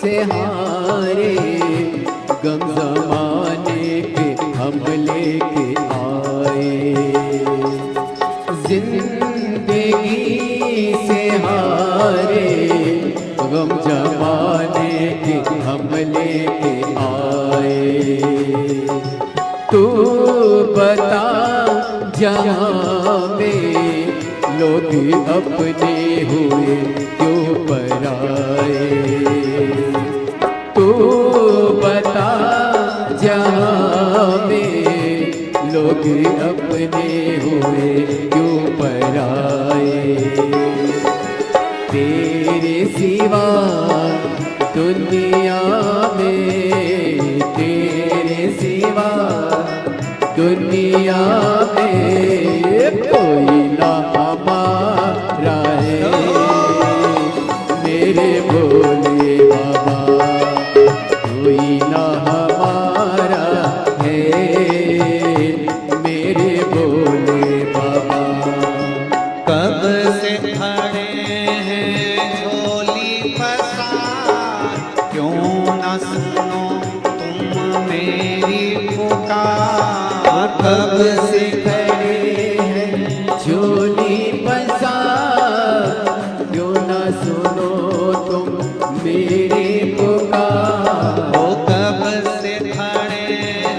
से हारे, गम ज़माने के हम लेके आए। जिंदगी से हारे, गम ज़माने के हम लेके आए। तू बता जहाँ में लोग अपने हुए क्यों पराए। तू बता जहाँ में लोग अपने हुए क्यों पराए। तेरे सिवा दुनिया में, तेरे सिवा दुनिया में कोई ना हमारा है। मेरे भोले बाबा कोई ना हमारा है। मेरे भोले बाबा कब से खड़े हैं झोली पसार, क्यों न सुनो तुम मेरी पुकार। कब से खड़े हैं झोली पसार, क्यों न सुनो तुम मेरी पुकार। ओ कब से खड़े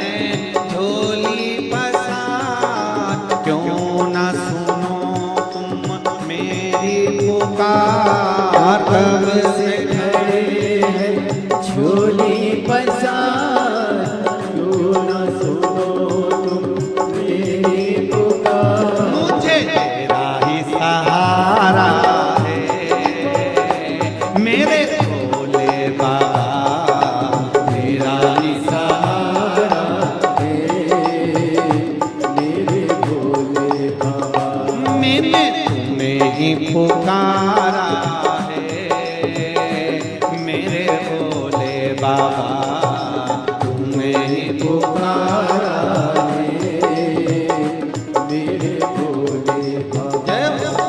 हैं झोली पसार, क्यों न सुनो तुम मेरी पुकार। कब से खड़े हैं झोली पसार, क्यों न सुनो तुम मेरी पुकार। मुझे तेरा ही सहारा है मेरे भोले बाबा, तेरा ही सहारा है मेरे भोले बाबा। मैंने तुम्हें ही पुकारा है मेरे भोले बाबा, तुम्हें ही पुकारा है मेरे भोले बाबा। जय हो।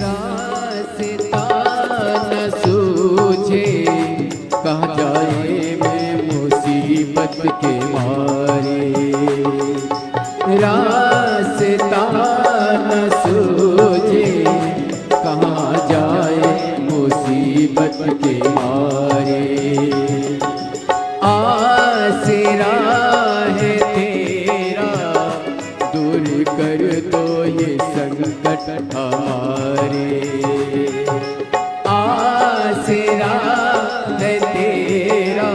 रास्ता न सूझे, कहाँ जाए मैं मुसीबत के मारे। रास्ता न सूझे, कहाँ जाए मुसीबत के मारे। आसरा है तेरा, दूर कर दो ये संकट हमारे। आसरा है तेरा,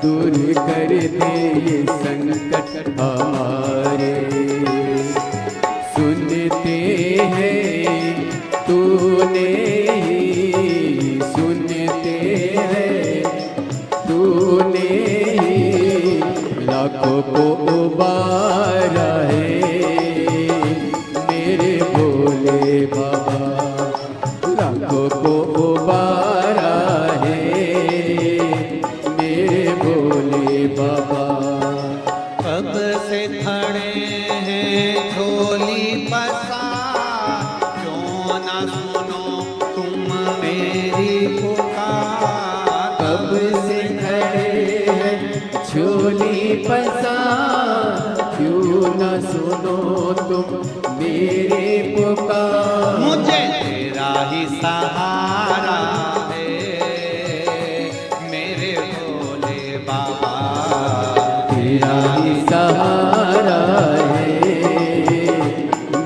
दूर कर दे ये संकट हमारे। सुनते हैं तूने ही, सुनते हैं तूने ही, लाखों को उबारा है मेरे भोले बाबा। लाखों को उबारा है मेरे भोले बाबा। कब से खड़े हैं झोली पसार, क्यों न सुनो तुम मेरी पुकार। कब से खड़े हैं झोली पसार, क्यों न सुनो तुम मेरी पुकार। मुझे तेरा ही सहारा है मेरे भोले बाबा, तेरा ही सहारा है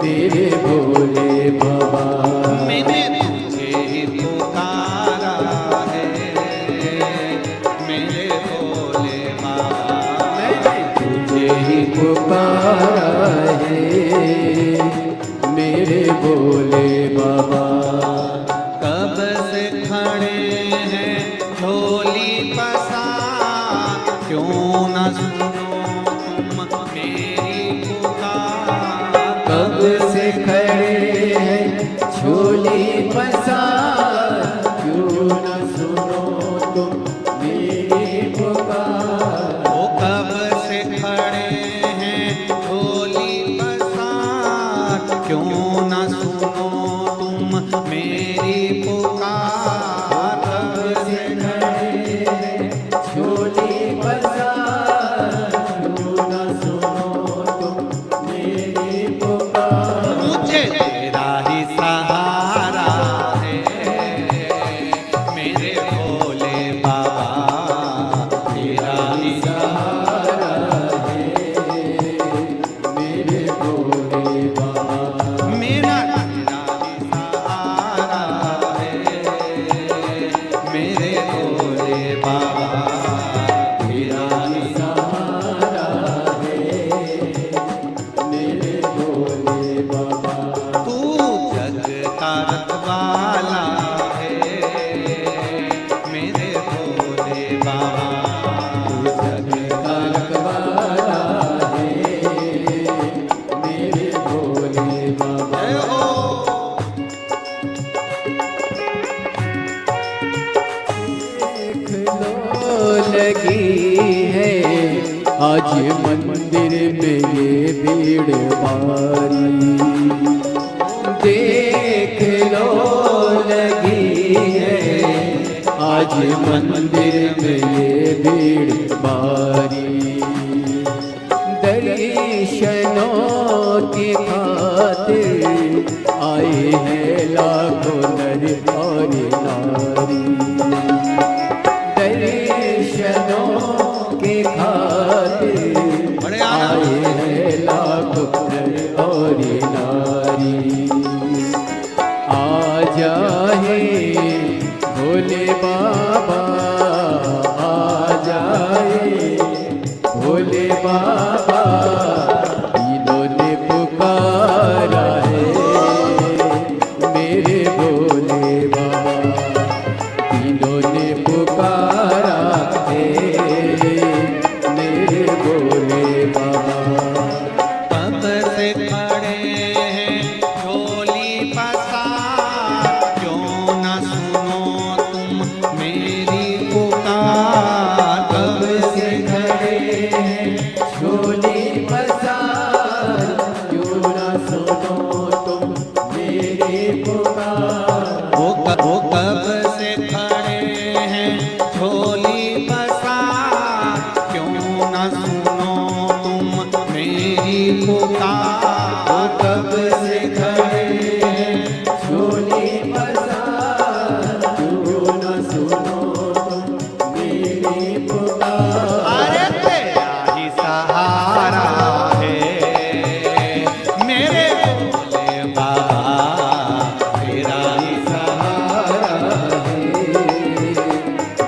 मेरे भोले बाबा। मैंने तुझे ही पुकारा है मेरे भोले बाबा। मैंने तुझे ही पुकारा है मेरे भोले बाबा। कब से खड़े हैं झोली पसार, क्यों न सुनो तुम मेरी पुकार। कब से खड़े हैं झोली पसार, क्यों न सुनो तुम मेरी पुकार। वो कब से खड़े हैं झोली पसार, क्यों न सुनो तुम मेरी पुकार। कब से खड़े हैं झोली पसार, क्यों न सुनो तुम मेरी पुकार। मुझे तेरा ही सहारा है मेरे भोले बाबा। तेरा ही सहारा है मेरे भोले बाबा। मेरा तेरा ही सहारा है मेरे भोले बाबा। तेरा ही सहारा है मेरे भोले बाबा। तू जग का रखवाला है मेरे भोले बाबा। जग का रखवाला है मेरे भोले बाबा। जय हो। देख लो लगी है आज मंदिर में ये भीड़ भारी। देख लो लगी है आज मंदिर में ये भीड़ भारी। दर्शनों की खातिर आए हैं लाखों नर और नारी। दर्शनों के खातिर बड़े आनंद आए हैं लाखों नर और नारी। आ जाए भोले बाबा, आ जाए भोले बाबा। इन्होंने पुकारा है मेरे भोले बाबा। इन्होंने पुकारा है मेरे भोले बाबा। कब से खड़े हैं झोली पसार, क्यों न सुनो तुम मेरी पुकार। कब से खड़े हैं झोली पसार, क्यों न सुनो तुम मेरी पुकार। वो कब से खड़े हैं झोली पसार, क्यों न सुनो तुम मेरी पुकार। कब से खड़े हैं झोली पसार, क्यों न सुनो तुम मेरी पुकार। अरे तेरा ही सहारा है मेरे भोले बाबा। तेरा ही सहारा है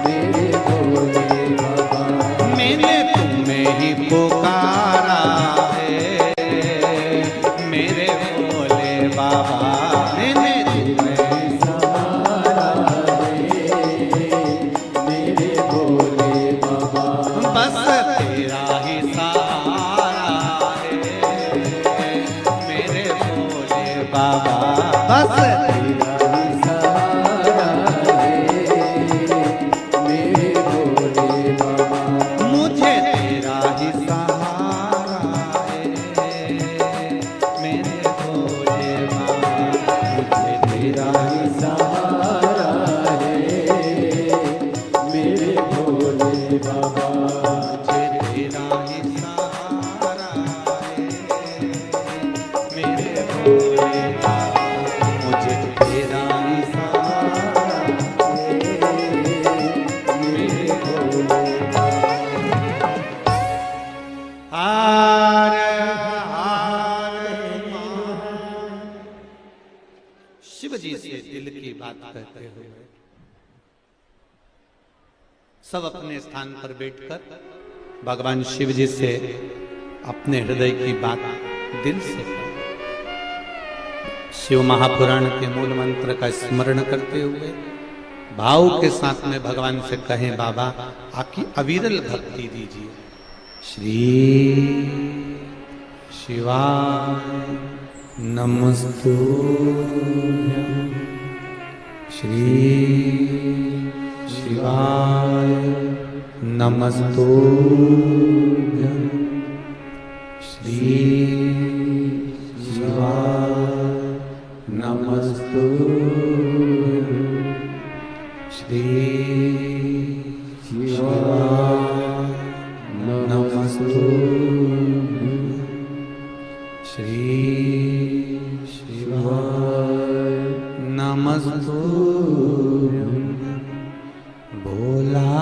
मेरे भोले बाबा। मैंने तुम्हें ही पुकारा है मेरे भोले बाबा। मैंने तुम्हें सहारा है मेरे भोले बाबा। बस तेरा ही सहारा है मेरे भोले बाबा। बस तेरा ही सहारा है मेरे भोले बाबा। मुझे तेरा ही सहारा है मेरे भोले बाबा। मुझे तेरा ही सहारा है मेरे भोले बाबा। मुझे तेरा ही सहारा है मेरे भोले बाबा। मुझे तेरा शिव जी से दिल की बात कहते हुए सब अपने स्थान पर बैठकर भगवान शिव जी से अपने हृदय की बात दिल से करें। शिव महापुराण के मूल मंत्र का स्मरण करते हुए भाव के साथ में भगवान से कहें, बाबा आपकी अविरल भक्ति दीजिए। श्री शिवाय नमस्तुभ्यं, श्री शिवाय नमस्तुभ्यं, श्री शिवाय नमस्तुभ्यं, श्री शिवाय नमस्तुभ्यं, श्री शिवाय नमस्तुभ्यं। भोला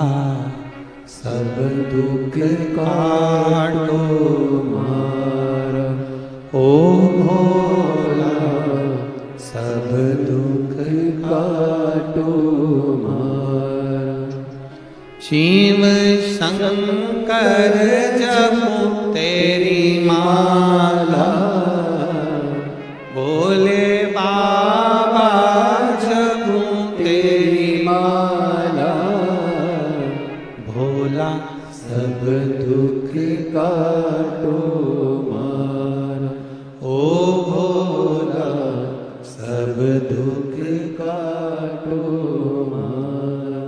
सब दुख काटो मारा, ओ भोला सब दुख काटो मारा। शिव शंकर जपो तेरी माला, भोले बाबा जपो तेरी माला। भोला सब दुख काटो मारा, ओ भोला सब दुख काटो मारा।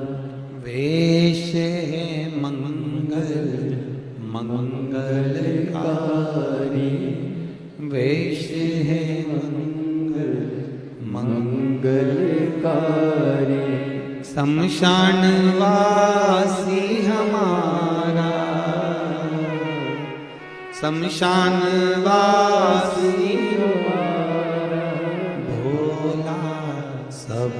वेश है मंगल मंगलकारी, वेश है मंगल मंगलकारी। शमशान वासी हमारा, शमशान वासी हमारा। भोला सब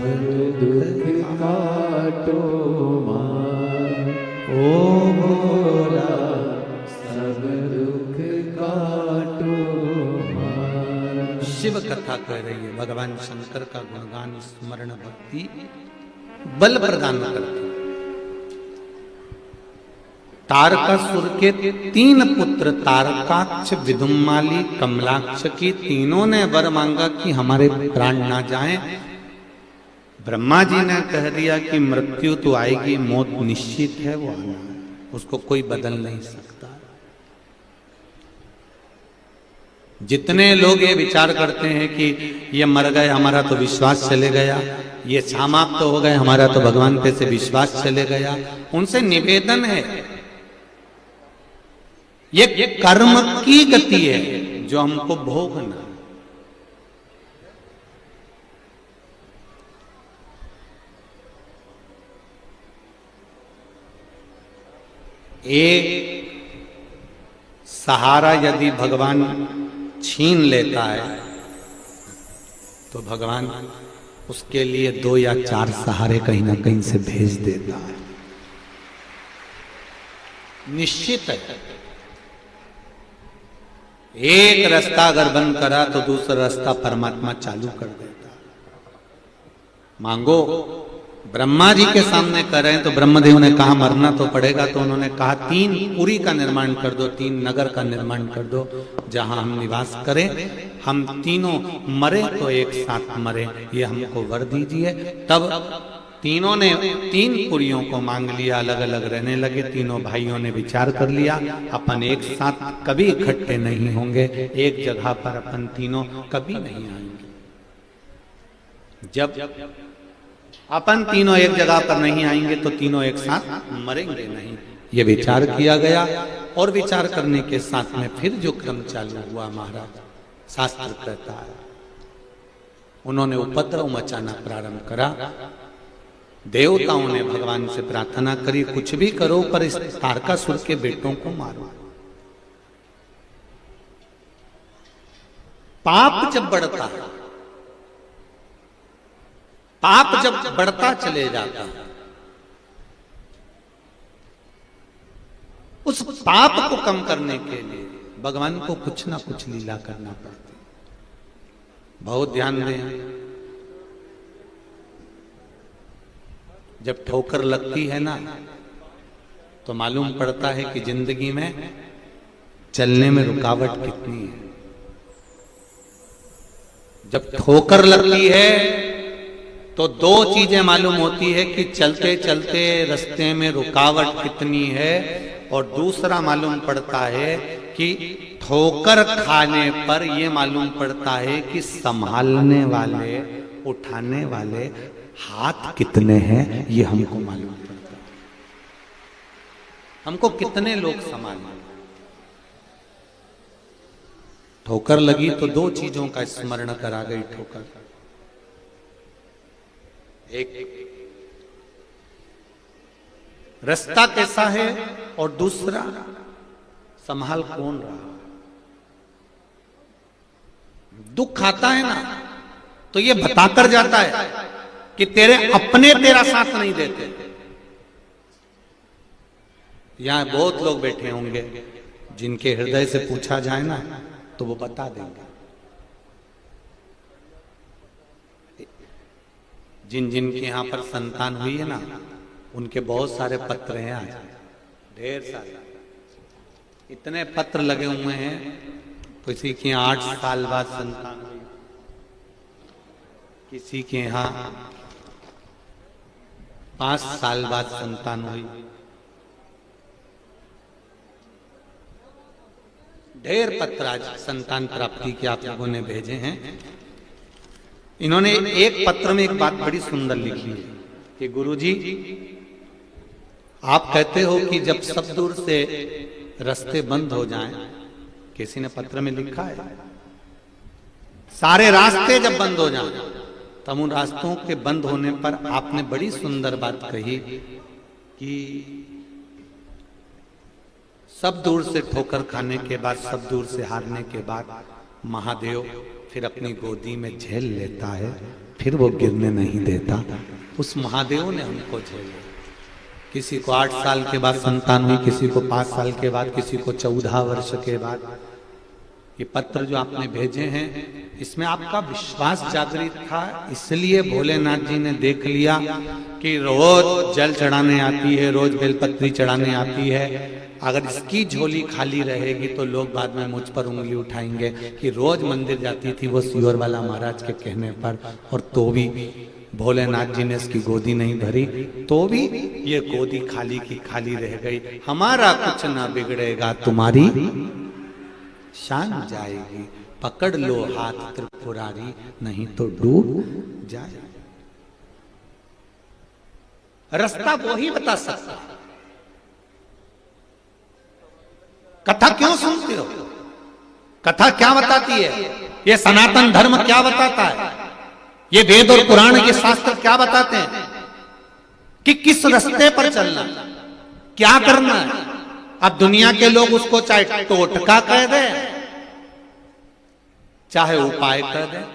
दुख काटो मारा, ओ भोला सब दुख काटो मारा। शिव कथा कह रही है। भगवान शंकर का गुणगान स्मरण भक्ति बल प्रदान करती। तारकासुर के 3 पुत्र तारकाक्ष, विदुम्माली, कमलाक्ष की तीनों ने वर मांगा कि हमारे प्राण ना जाएं। ब्रह्मा जी ने कह दिया कि मृत्यु तो आएगी, मौत निश्चित है, वो आना है, उसको कोई बदल नहीं सकता। जितने लोग ये विचार करते हैं कि ये मर गए हमारा तो विश्वास चले गया, ये समाप्त तो हो गए हमारा तो भगवान पे से विश्वास चले गया, उनसे निवेदन है, ये कर्म की गति है जो हमको भोगना। एक सहारा यदि भगवान छीन लेता है तो भगवान उसके लिए 2 या 4 सहारे कहीं ना कहीं से भेज देता है, निश्चित है। एक रास्ता अगर बंद करा तो दूसरा रास्ता परमात्मा चालू कर देता। मांगो, ब्रह्मा जी के सामने कर रहे हैं तो ब्रह्मदेव ने कहा मरना तो पड़ेगा, तो उन्होंने कहा 3 पुरी का निर्माण कर दो, 3 नगर का निर्माण कर दो जहां हम निवास करें, हम तीनों मरे तो एक साथ मरे, ये हमको वर दीजिए। तब तीनों ने 3 पुरियों को मांग लिया, अलग अलग रहने लगे। तीनों भाइयों ने विचार कर लिया अपन एक साथ कभी इकट्ठे नहीं होंगे, एक जगह पर अपन तीनों कभी नहीं आएंगे। जब अपन तीनों एक जगह पर नहीं आएंगे तो तीनों एक साथ मरेंगे नहीं, ये विचार किया गया। और विचार करने के साथ में फिर जो क्रम चालू हुआ महाराज, शास्त्र कहता है उन्होंने उपद्रव मचाना प्रारंभ करा। देवताओं ने भगवान से प्रार्थना करी, कुछ भी करो पर इस तारकासुर के बेटों को मारो। पाप जब बढ़ता है, पाप जब बढ़ता चले जाता है, उस पाप को कम करने के लिए भगवान को कुछ ना कुछ लीला करना पड़ती। बहुत ध्यान दें, जब ठोकर लगती है ना तो मालूम पड़ता है कि जिंदगी में चलने में रुकावट कितनी है। जब ठोकर लगती है तो दो चीजें मालूम होती है कि चलते चलते रास्ते में रुकावट कितनी है, और दूसरा मालूम पड़ता है कि ठोकर खाने पर यह मालूम पड़ता है कि संभालने वाले, उठाने वाले हाथ कितने हैं, ये हमको मालूम पड़ता है। हमको कितने लोग संभालें। ठोकर लगी तो दो चीजों का स्मरण करा गई ठोकर। एक रास्ता कैसा है, और दूसरा संभाल कौन रहा। दुख आता है ना तो ये बताकर जाता है कि तेरे अपने तेरा साथ नहीं देते। यहां बहुत लोग बैठे होंगे जिनके हृदय से पूछा जाए ना तो वो बता देंगे। जिन जिन के यहां पर संतान हुई है ना, उनके बहुत सारे पत्र हैं आज, ढेर सारे। इतने पत्र लगे हुए हैं, किसी के यहाँ 8 साल बाद संतान हुई, किसी के यहाँ 5 साल बाद संतान हुई। ढेर पत्र आज संतान प्राप्ति के आप लोगों ने भेजे हैं। इन्होंने एक पत्र में एक बात बड़ी सुंदर लिखी है कि गुरुजी, आप कहते हो कि जब सब दूर से रास्ते बंद हो जाएं, किसी ने पत्र में लिखा है, सारे रास्ते जब बंद हो जाएं, तब उन रास्तों के बंद होने पर आपने बड़ी सुंदर बात कही कि सब दूर से ठोकर खाने के बाद, सब दूर से हारने के बाद महादेव फिर अपनी गोदी में झेल लेता है, फिर वो गिरने नहीं देता। उस महादेव ने हमको झेला। किसी को 8 साल के बाद संतान हुई, किसी को 5 साल के बाद, किसी को 14 वर्ष के बाद। ये पत्र जो आपने भेजे हैं, इसमें आपका विश्वास जागृत था, इसलिए भोलेनाथ जी ने देख लिया कि रोज जल चढ़ाने आती है, रोज बेलपत्री चढ़ाने आती है। अगर इसकी झोली खाली रहेगी तो लोग बाद में मुझ पर उंगली उठाएंगे कि रोज मंदिर जाती थी वो सियोर वाला महाराज के कहने पर, और तो भी भोलेनाथ जी ने इसकी गोदी नहीं भरी, तो भी ये गोदी खाली की खाली रह गई। हमारा कुछ ना बिगड़ेगा, तुम्हारी शान जाएगी, पकड़ लो हाथ त्रिपुरारी, नहीं तो डूब जाए। रास्ता वो ही बता सकता। कथा क्यों सुनते हो? कथा क्या बताती है? ये सनातन धर्म क्या बताता है? ये वेद और पुराण के शास्त्र क्या बताते हैं कि किस रास्ते पर चलना, क्या करना है? अब दुनिया के लोग उसको चाहे टोटका कह दे, चाहे उपाय कह दे।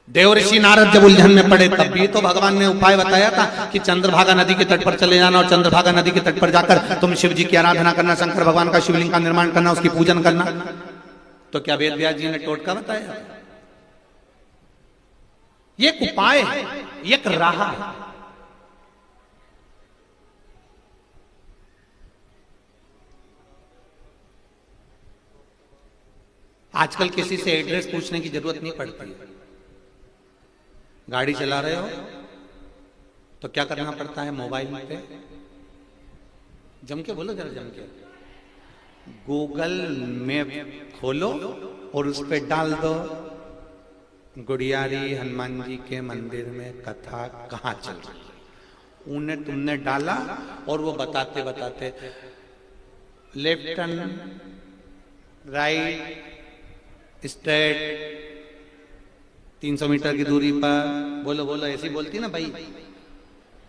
देवऋषि नारद जब उलझन में पड़े तब भी तो भगवान ने उपाय बताया था कि चंद्रभागा नदी के तट पर चले जाना, और चंद्रभागा नदी के तट पर जाकर तुम शिव जी की आराधना करना, शंकर भगवान का शिवलिंग का निर्माण करना, उसकी पूजन करना। तो क्या वेद व्यास जी ने टोटका बताया? ये एक उपाय है, ये एक राह है। आजकल किसी से एड्रेस पूछने की जरूरत नहीं पड़ती। गाड़ी चला रहे हो तो क्या करना पड़ता है? मोबाइल पे जम के बोलो, जरा जम के, गूगल मैप खोलो और उस पे डाल दो गुड़ियारी हनुमान जी के मंदिर में कथा कहाँ चल रही है। उन्हें तुमने डाला और वो बताते बताते left turn, right, straight, 300 meter की दूरी पर, बोलो बोलो, ऐसी बोलती ना भाई।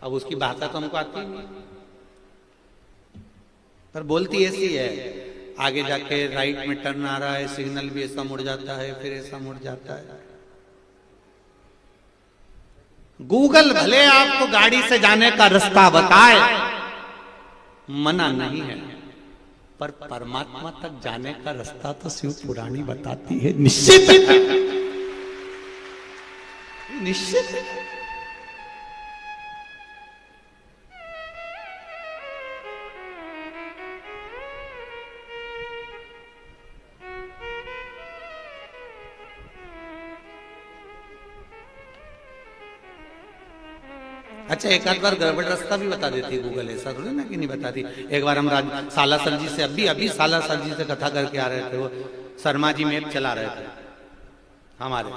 अब उसकी भाषा तो हमको आती नहीं, पर बोलती ऐसी है। आगे जाके राइट में टर्न आ रहा है, सिग्नल भी ऐसा मुड़ जाता है, फिर ऐसा मुड़ जाता है। गूगल भले आपको गाड़ी से जाने का रास्ता बताए, मना नहीं है, पर परमात्मा तक जाने का रास्ता तो शिव पुराणी बताती है। निश्चित निश्चित अच्छा, एक आध बार गड़बड़ रास्ता भी बता देती है गूगल, ऐसा थोड़ी ना कि नहीं बताती। एक बार हम सालासर जी से अभी सालासर जी से कथा करके आ रहे थे, वो शर्मा जी मैप चला रहे थे हमारे।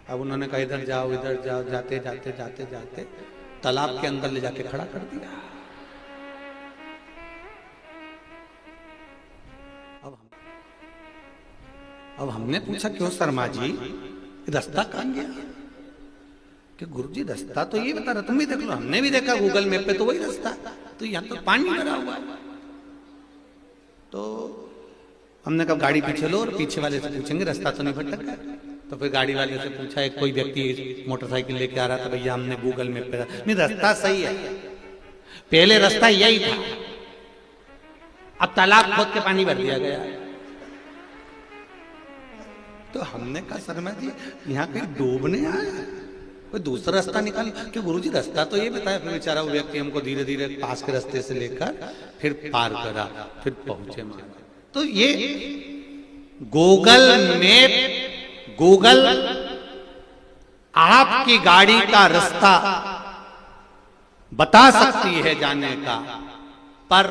अब उन्होंने कहा इधर जाओ इधर जाओ, जाते जाते जाते जाते तालाब के अंदर ले जाके खड़ा कर दिया। अब हमने पूछा क्यों शर्मा जी, रास्ता कहां गया? कि गुरुजी रास्ता तो ये बता रहा, तुम भी देख लो, हमने भी देखा गूगल मैप पे तो वही रास्ता, तो यहाँ तो पानी भरा हुआ है। तो हमने कहा गाड़ी पीछे लो और पीछे वाले से पूछेंगे रास्ता तो नहीं भटक गया। तो फिर गाड़ी वाले से पूछा, एक कोई व्यक्ति मोटरसाइकिल लेके आ रहा था, भैया हमने गूगल मैप पे नहीं रास्ता सही है, पहले रास्ता यही था, अब तालाब खोद के पानी भर दिया गया। तो हमने कहा शर्मा जी यहाँ कहीं डूबने आया, कोई दूसरा रास्ता निकाल कि गुरुजी रास्ता तो ये बताया। फिर बेचारा वो व्यक्ति हमको धीरे धीरे पास के रास्ते से लेकर फिर पार करा, फिर पहुंचे मान। तो ये गूगल मैप, गूगल आपकी गाड़ी का रास्ता बता सकती है जाने का, पर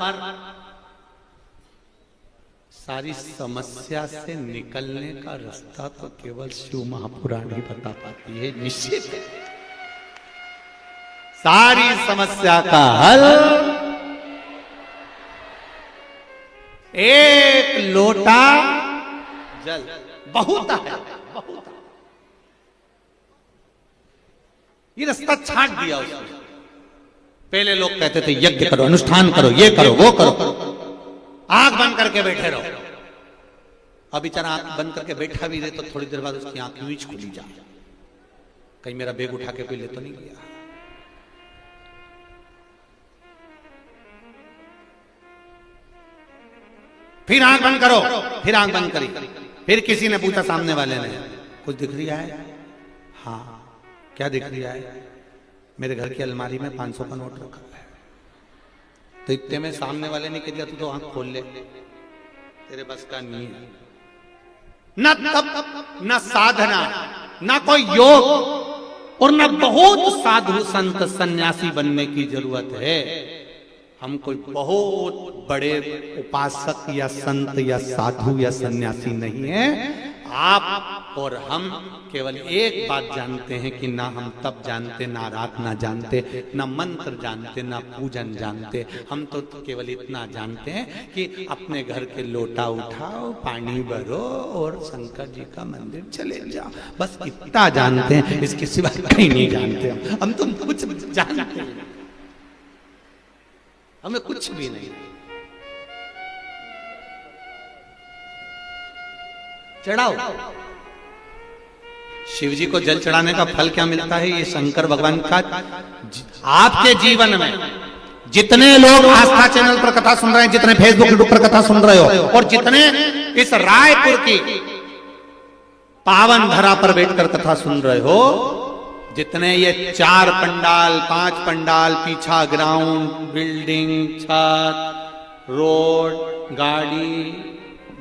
सारी समस्या से निकलने का रास्ता तो केवल शिव महापुराण ही बता पाती है। निश्चित है सारी समस्या का हल एक लोटा जल, बहुत है, बहुत। ये रास्ता छांट दिया उसने। पहले लोग कहते थे यज्ञ करो, अनुष्ठान करो, ये करो, वो करो, आंख बंद करके बैठे रहो। अब बेचारा आंख बंद करके बैठा भी रहे तो थोड़ी देर बाद उसकी आंख यूं खुली जाए, कहीं मेरा बैग उठा के कोई ले तो नहीं गया। फिर आंख बंद करो, फिर आंख बंद करी, फिर किसी ने पूछा सामने वाले ने, कुछ दिख रहा है? हाँ, क्या दिख रहा है? मेरे घर की अलमारी में 500 का नोट रखा है। तो इतने में सामने वाले ने कह दिया तू तो आंख खोल ले, तेरे बस का नहीं है। न तप, न साधना, न कोई योग और न बहुत साधु संत सन्यासी बनने की जरूरत है। हम कोई बहुत बड़े उपासक या संत या साधु या सन्यासी नहीं है। आप और हम केवल एक बात जानते हैं कि ना हम तप जानते, ना आराधना जानते, ना मंत्र जानते, ना पूजन जानते। हम तो केवल इतना जानते हैं कि अपने घर के लोटा उठाओ, पानी भरो और शंकर जी का मंदिर चले जाओ, बस इतना जानते हैं, इसके सिवा कहीं नहीं जानते। हम तो कुछ जानते हैं, हमें कुछ भी नहीं। चढ़ाओ, शिव जी को जल चढ़ाने का फल क्या मिलता है? ये शंकर भगवान का आपके जीवन में जितने लोग आस्था चैनल पर कथा सुन रहे हैं, जितने फेसबुक यूट्यूब पर कथा सुन रहे हो, और जितने इस रायपुर की पावन धरा पर बैठकर कथा सुन रहे हो, जितने ये 4 पंडाल 5 पंडाल, पीछा ग्राउंड, बिल्डिंग, छत, रोड, गाड़ी,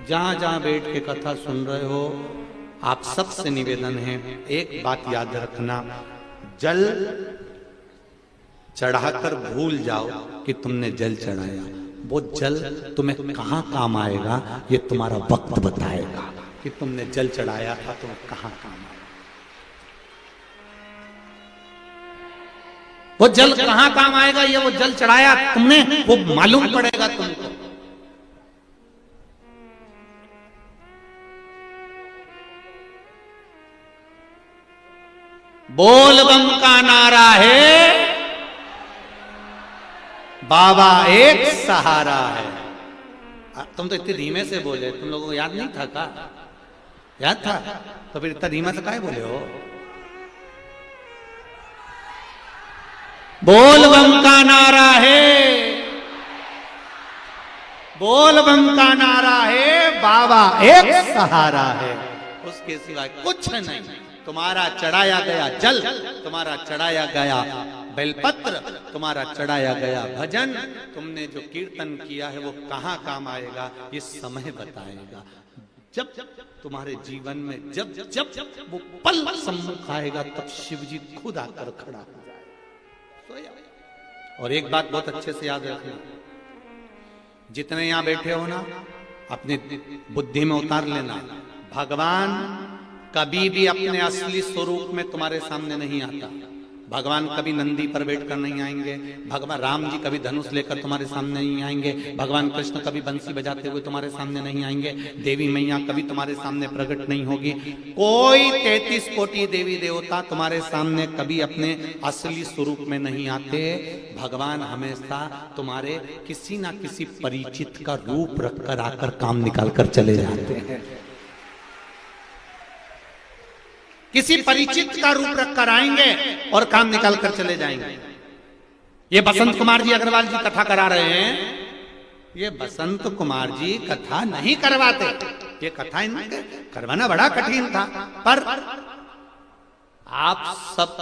जहां जहां बैठ के कथा सुन रहे हो, आप सबसे निवेदन है एक बात याद रखना, जल चढ़ाकर भूल जाओ कि तुमने जल चढ़ाया। वो जल तुम्हें कहां काम आएगा ये तुम्हारा वक्त बताएगा कि तुमने जल चढ़ाया था, तुम्हें कहां काम आएगा। वो जल कहां काम आएगा, ये वो जल चढ़ाया तुमने, वो मालूम पड़ेगा तुमको। बोल बम का नारा है, बाबा एक सहारा है। तुम तो इतने धीमे से बोले, तुम लोगों को याद नहीं था का? याद था तो फिर इतना धीमा से काहे बोले हो? बोल बम का नारा है, बोल बम का नारा है, बाबा एक सहारा है, उसके सिवाय कुछ नहीं। तुम्हारा चढ़ाया गया जल, तुम्हारा चढ़ाया गया बेलपत्र, तुम्हारा चढ़ाया गया भजन, तुमने जो कीर्तन किया है वो कहां काम आएगा ये समय बताएगा। जब तुम्हारे जीवन में जब जब वो पल सम्मुख आएगा तब शिव जी खुद आकर खड़ा हो जाएगा। और एक बात बहुत अच्छे से याद रखना, जितने यहां बैठे हो ना, अपनी बुद्धि में उतार लेना, भगवान कभी भी अपने असली स्वरूप में तुम्हारे सामने नहीं आता। भगवान कभी नंदी पर बैठकर नहीं आएंगे, भगवान राम जी कभी धनुष लेकर तुम्हारे सामने नहीं आएंगे, भगवान कृष्ण कभी बंसी बजाते हुए तुम्हारे सामने नहीं आएंगे, देवी मैया कभी तुम्हारे सामने प्रकट नहीं होगी, कोई 33 कोटि देवी देवता तुम्हारे सामने कभी अपने असली स्वरूप में नहीं आते। भगवान हमेशा तुम्हारे किसी ना किसी परिचित का रूप रखकर आकर काम निकाल कर चले जाते हैं। किसी परिचित का रूप रखकर आएंगे और काम निकाल कर चले जाएंगे। ये बसंत कुमार जी अग्रवाल जी कथा करा रहे हैं, ये बसंत कुमार जी कथा नहीं करवाते, ये कथा इनके करवाना बड़ा कठिन था। पर आप सब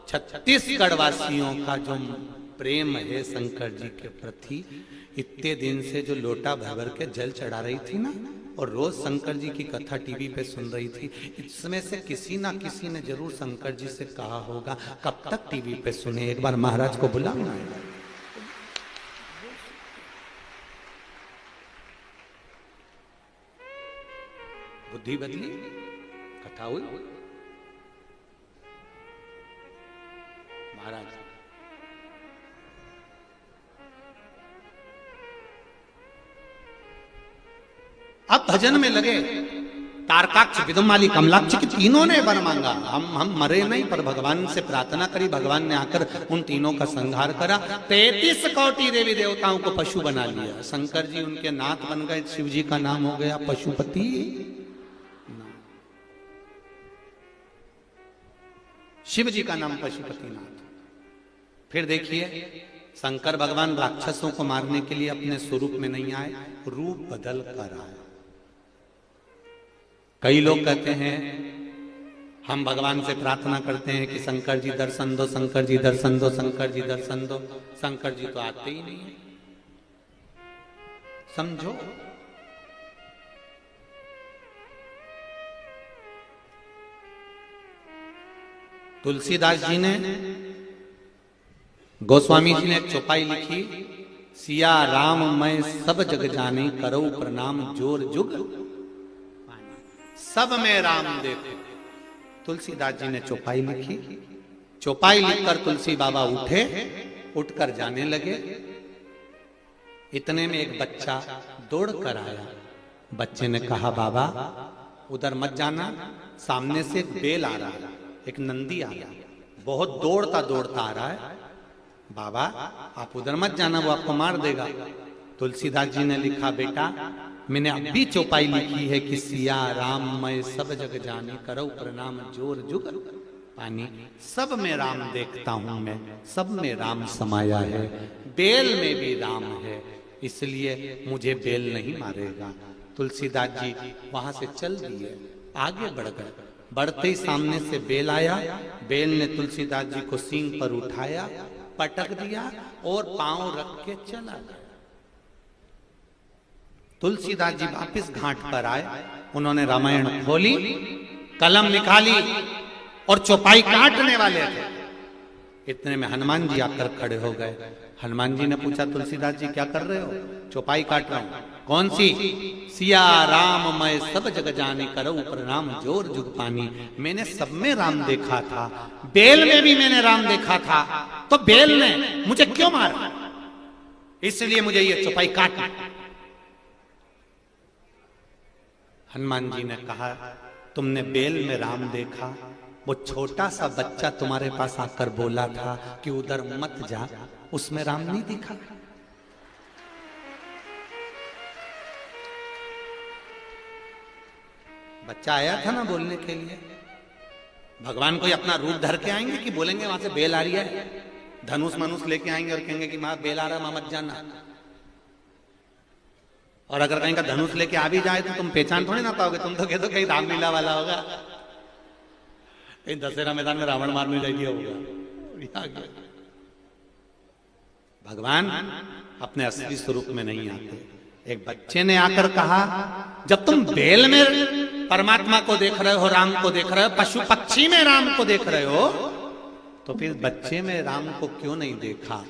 छत्तीसगढ़ वासियों का जो प्रेम है शंकर जी के प्रति, इतने दिन से जो लोटा भर के जल चढ़ा रही थी ना, और रोज शंकर जी की कथा टीवी पे सुन रही थी, इसमें से किसी ना किसी ने जरूर शंकर जी से कहा होगा कब तक टीवी पे सुने, एक बार महाराज को बुलाना। बुद्धि बदली, कथा हुई, महाराज अब भजन में लगे। तारकाक्ष, विदुमाली, कमलाक्ष की तीनों ने वर मांगा। हम मरे नहीं, पर भगवान से प्रार्थना करी, भगवान ने आकर उन तीनों का संहार करा। 33 कोटि देवी देवताओं को पशु बना लिया। शंकर जी उनके नाथ बन गए, शिव जी का नाम हो गया पशुपति। शिव जी का नाम पशुपति नाथ। फिर देखिए, शंकर भगवान राक्षसों को मारने के लिए अपने स्वरूप में नहीं आए, रूप बदल कर आए। कई लोग कहते हैं, हम भगवान से प्रार्थना करते हैं कि शंकर जी दर्शन दो, शंकर जी दर्शन दो, शंकर जी दर्शन दो। शंकर जी तो आते ही नहीं है। समझो, तुलसीदास जी ने, गोस्वामी जी ने एक चौपाई लिखी, सिया राम मैं सब जग जाने, करो प्रणाम जोर जुग, सब में राम देखो। तुलसीदास जी ने चौपाई लिखी। चौपाई लिखकर तुलसी बाबा उठे, उठकर जाने लगे। इतने में एक बच्चा दौड़ कर आया। बच्चे ने कहा, बाबा उधर मत जाना, सामने से एक बेल आ रहा है, एक नंदी आ रहा है, बहुत दौड़ता दौड़ता आ रहा है। बाबा आप उधर मत जाना, वो आपको मार देगा। तुलसीदास जी ने लिखा, बेटा मैंने अभी चौपाई लिखी है कि सिया राम मैं सब जग जाने, करो प्रणाम जोर जुग पानी। सब में राम देखता हूं मैं, सब में राम समाया है, बेल में भी राम है, इसलिए मुझे बेल नहीं मारेगा। तुलसीदास जी वहां से चल दिए, आगे बढ़ गए। बढ़ते ही सामने से बेल आया। बेल ने तुलसीदास जी को सींग पर उठाया, पटक दिया और पांव रख के चला गया। तुलसीदास जी वापिस घाट पर आए। उन्होंने रामायण खोली, कलम निकाली और चौपाई काटने वाले थे। इतने में हनुमान जी आकर खड़े हो गए। हनुमान जी ने पूछा, तुलसीदास जी क्या कर रहे हो? चौपाई काट रहा हूं। कौन सी? सिया राम मैं सब जग जाने, करो प्रणाम जोर जुग पानी। मैंने सब में राम देखा था, बेल में भी मैंने राम देखा था, तो बेल ने मुझे क्यों मारा? इसलिए मुझे ये चौपाई काटनी। हनुमान जी ने कहा, तुमने बेल में राम देखा, वो छोटा सा बच्चा तुम्हारे पास आकर बोला था कि उधर मत जा, उसमें राम नहीं दिखा। बच्चा आया था ना बोलने के लिए। भगवान कोई अपना रूप धर के आएंगे कि बोलेंगे वहां से बेल आ रही है, धनुष मनुष लेके आएंगे और कहेंगे कि मां बेल आ रहा, मां मत जाना। और अगर कहीं का धनुष लेके आ भी जाए तो तुम पहचान थोड़ी ना पाओगे, तुम तो कह दो कहीं रामलीला वाला होगा, कहीं दशहरा मैदान में रावण मारने जाइए होगा। भगवान अपने असली स्वरूप में नहीं आते। एक बच्चे ने आकर कहा, जब तुम बेल में परमात्मा को देख रहे हो, राम को देख रहे हो, पशु पक्षी में राम को देख रहे हो, तो फिर बच्चे में राम को क्यों नहीं देखा?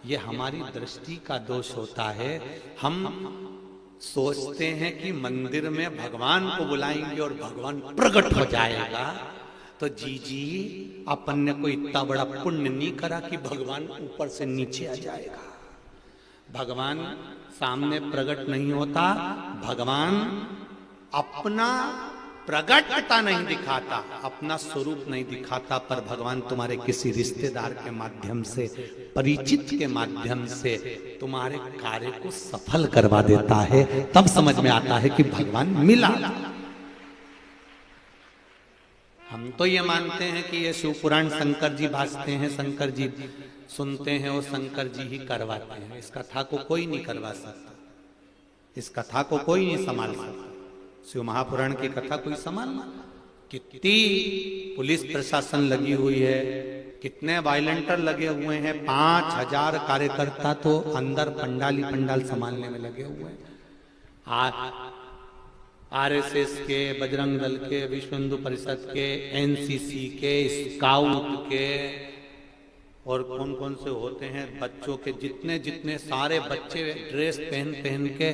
ये हमारी दृष्टि का दोष होता है। हम सोचते हैं कि मंदिर में भगवान को बुलाएंगे और भगवान प्रकट हो जाएगा। तो जी अपन ने कोई इतना बड़ा पुण्य नहीं करा कि भगवान ऊपर से नीचे आ जाएगा। भगवान सामने प्रकट नहीं होता, भगवान अपना प्रकटता नहीं दिखाता, अपना स्वरूप नहीं दिखाता, पर भगवान तुम्हारे किसी रिश्तेदार के माध्यम से, परिचित के माध्यम से तुम्हारे कार्य को सफल करवा देता है। तब समझ में आता है कि भगवान मिला। हम तो ये मानते हैं कि ये शिव पुराण शंकर जी भासते हैं, शंकर जी सुनते हैं और शंकर जी ही करवाते हैं। इस कथा को कोई नहीं करवा सकता, इस कथा को कोई नहीं संभाल सकता। शिव महापुराण की कथा कोई संभालना? कितनी पुलिस प्रशासन लगी हुई है, कितने वायलेंटर लगे हुए हैं, 5000 कार्यकर्ता तो अंदर पंडाली पंडाल संभालने में लगे हुए हैं। आरएसएस के, बजरंग दल के, विश्व हिंदू परिषद के, एनसीसी के, स्काउट के, और कौन कौन से होते हैं, बच्चों के जितने जितने सारे बच्चे ड्रेस पहन पहन के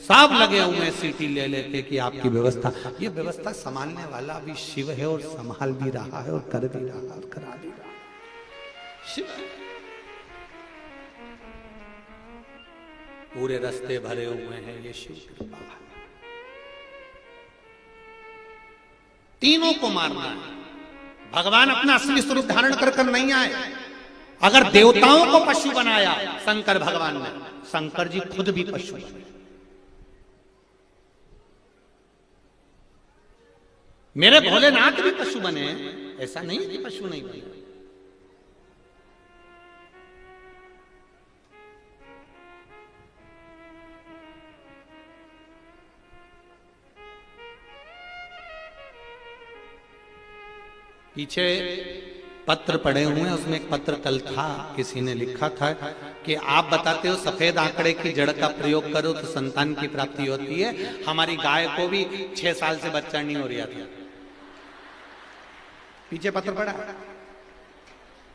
सब लगे हुए हैं सीटी ले लेके कि आपकी व्यवस्था। ये व्यवस्था संभालने वाला भी शिव है और संभाल भी रहा है और कर भी रहा है और करा भी रहा है। शिव पूरे रास्ते भरे हुए हैं, ये शिव कृपा है। तीनों को मारना है। भगवान अपना असली स्वरूप धारण कर नहीं आए। अगर देवताओं को पशु बनाया शंकर भगवान ने, शंकर जी खुद भी पशु बने। मेरे भोलेनाथ भी पशु बने, ऐसा नहीं कि पशु नहीं बने। पीछे पत्र पड़े हुए हैं, उसमें एक पत्र कल था, किसी ने लिखा था कि आप बताते हो सफेद आंकड़े की जड़ का प्रयोग करो तो संतान की प्राप्ति होती है। हमारी गाय को भी 6 साल से बच्चा नहीं हो रहा था। पीछे पत्र पड़ा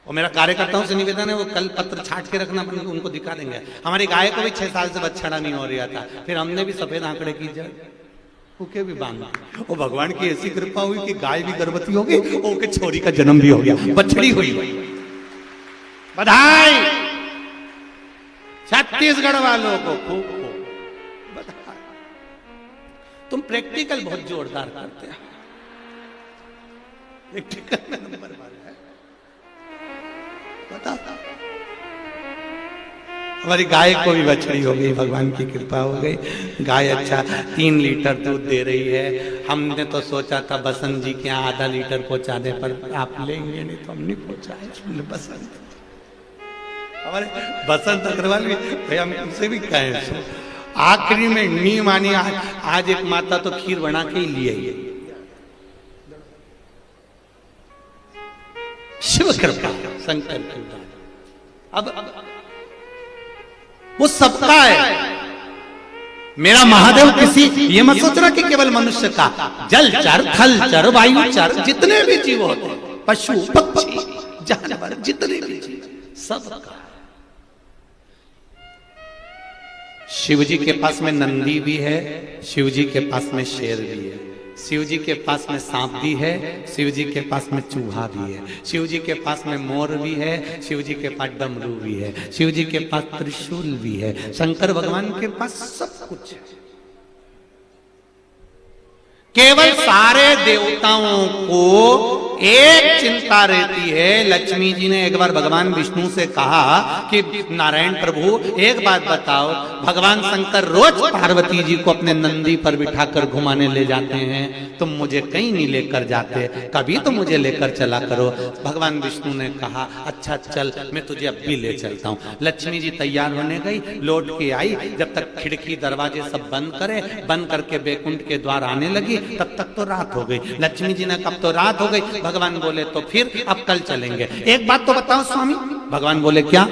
और मेरा कार्यकर्ताओं से निवेदन है वो कल पत्र छाट के रखना, उनको दिखा देंगे। हमारी गाय को भी 6 साल से बच्चा नहीं हो रहा था, फिर हमने भी सफेद आंकड़े की जड़ ओके भी बांधा। और भगवान की ऐसी कृपा हुई कि गाय भी गर्भवती हो गई, ओके छोरी का जन्म भी हो गया, बछड़ी हुई। बधाई छत्तीसगढ़ वालों को, खूब बधाई। तुम प्रैक्टिकल बहुत जोरदार करते हो, प्रैक्टिकल में नंबर वाला है। बता हमारी गाय को भी बछड़ी हो गई, भगवान की कृपा हो गई। गाय अच्छा 3 लीटर दूध दे रही है। हमने तो सोचा था बसंत जी के यहाँ आधा लीटर पहुंचा दे, पर आप लेंगे नहीं तो हम नहीं पहुंचाए। बसंत हमारे बसंत अग्रवाल भी भैया, हम उनसे भी कहें आखिरी में नहीं मानी। आज एक माता तो खीर बना के ही लिए। शिव कृपा, शंकर कृपा। अब वो सबका है। मेरा महादेव किसी, ये मत सोचना कि केवल मनुष्य का, जल चर, थल चर, वायु चर, जितने भी जीव होते हैं, पशु पक्षी जानवर, जितने भी जीव, सबका। शिव जी के पास में नंदी भी है, शिव जी के पास में शेर भी है, शिव जी के पास में सांप भी है, शिव जी के पास में चूहा भी है, शिव जी के पास में मोर भी है, शिव जी के पास डमरू भी है, शिव जी के पास त्रिशूल भी है, शंकर भगवान के पास सब कुछ है। केवल सारे देवताओं को एक चिंता रहती है। लक्ष्मी जी ने एक बार भगवान विष्णु से कहा कि नारायण प्रभु एक बात बताओ, भगवान शंकर रोज पार्वती जी को अपने नंदी पर बिठाकर घुमाने ले जाते हैं, तुम मुझे कहीं नहीं लेकर जाते, कभी तो मुझे लेकर चला करो। भगवान विष्णु ने कहा अच्छा चल, मैं तुझे अब भी ले चलता हूँ। लक्ष्मी जी तैयार होने गई, लौट के आई, जब तक खिड़की दरवाजे सब बंद करे, बंद करके बैकुंठ के द्वार आने लगी, तब तक तो रात हो गई। लक्ष्मी जी ने कब तो रात हो गई, भगवान बोले तो फिर अब कल चलेंगे। एक बात तो बताओ स्वामी, भगवान बोले क्या?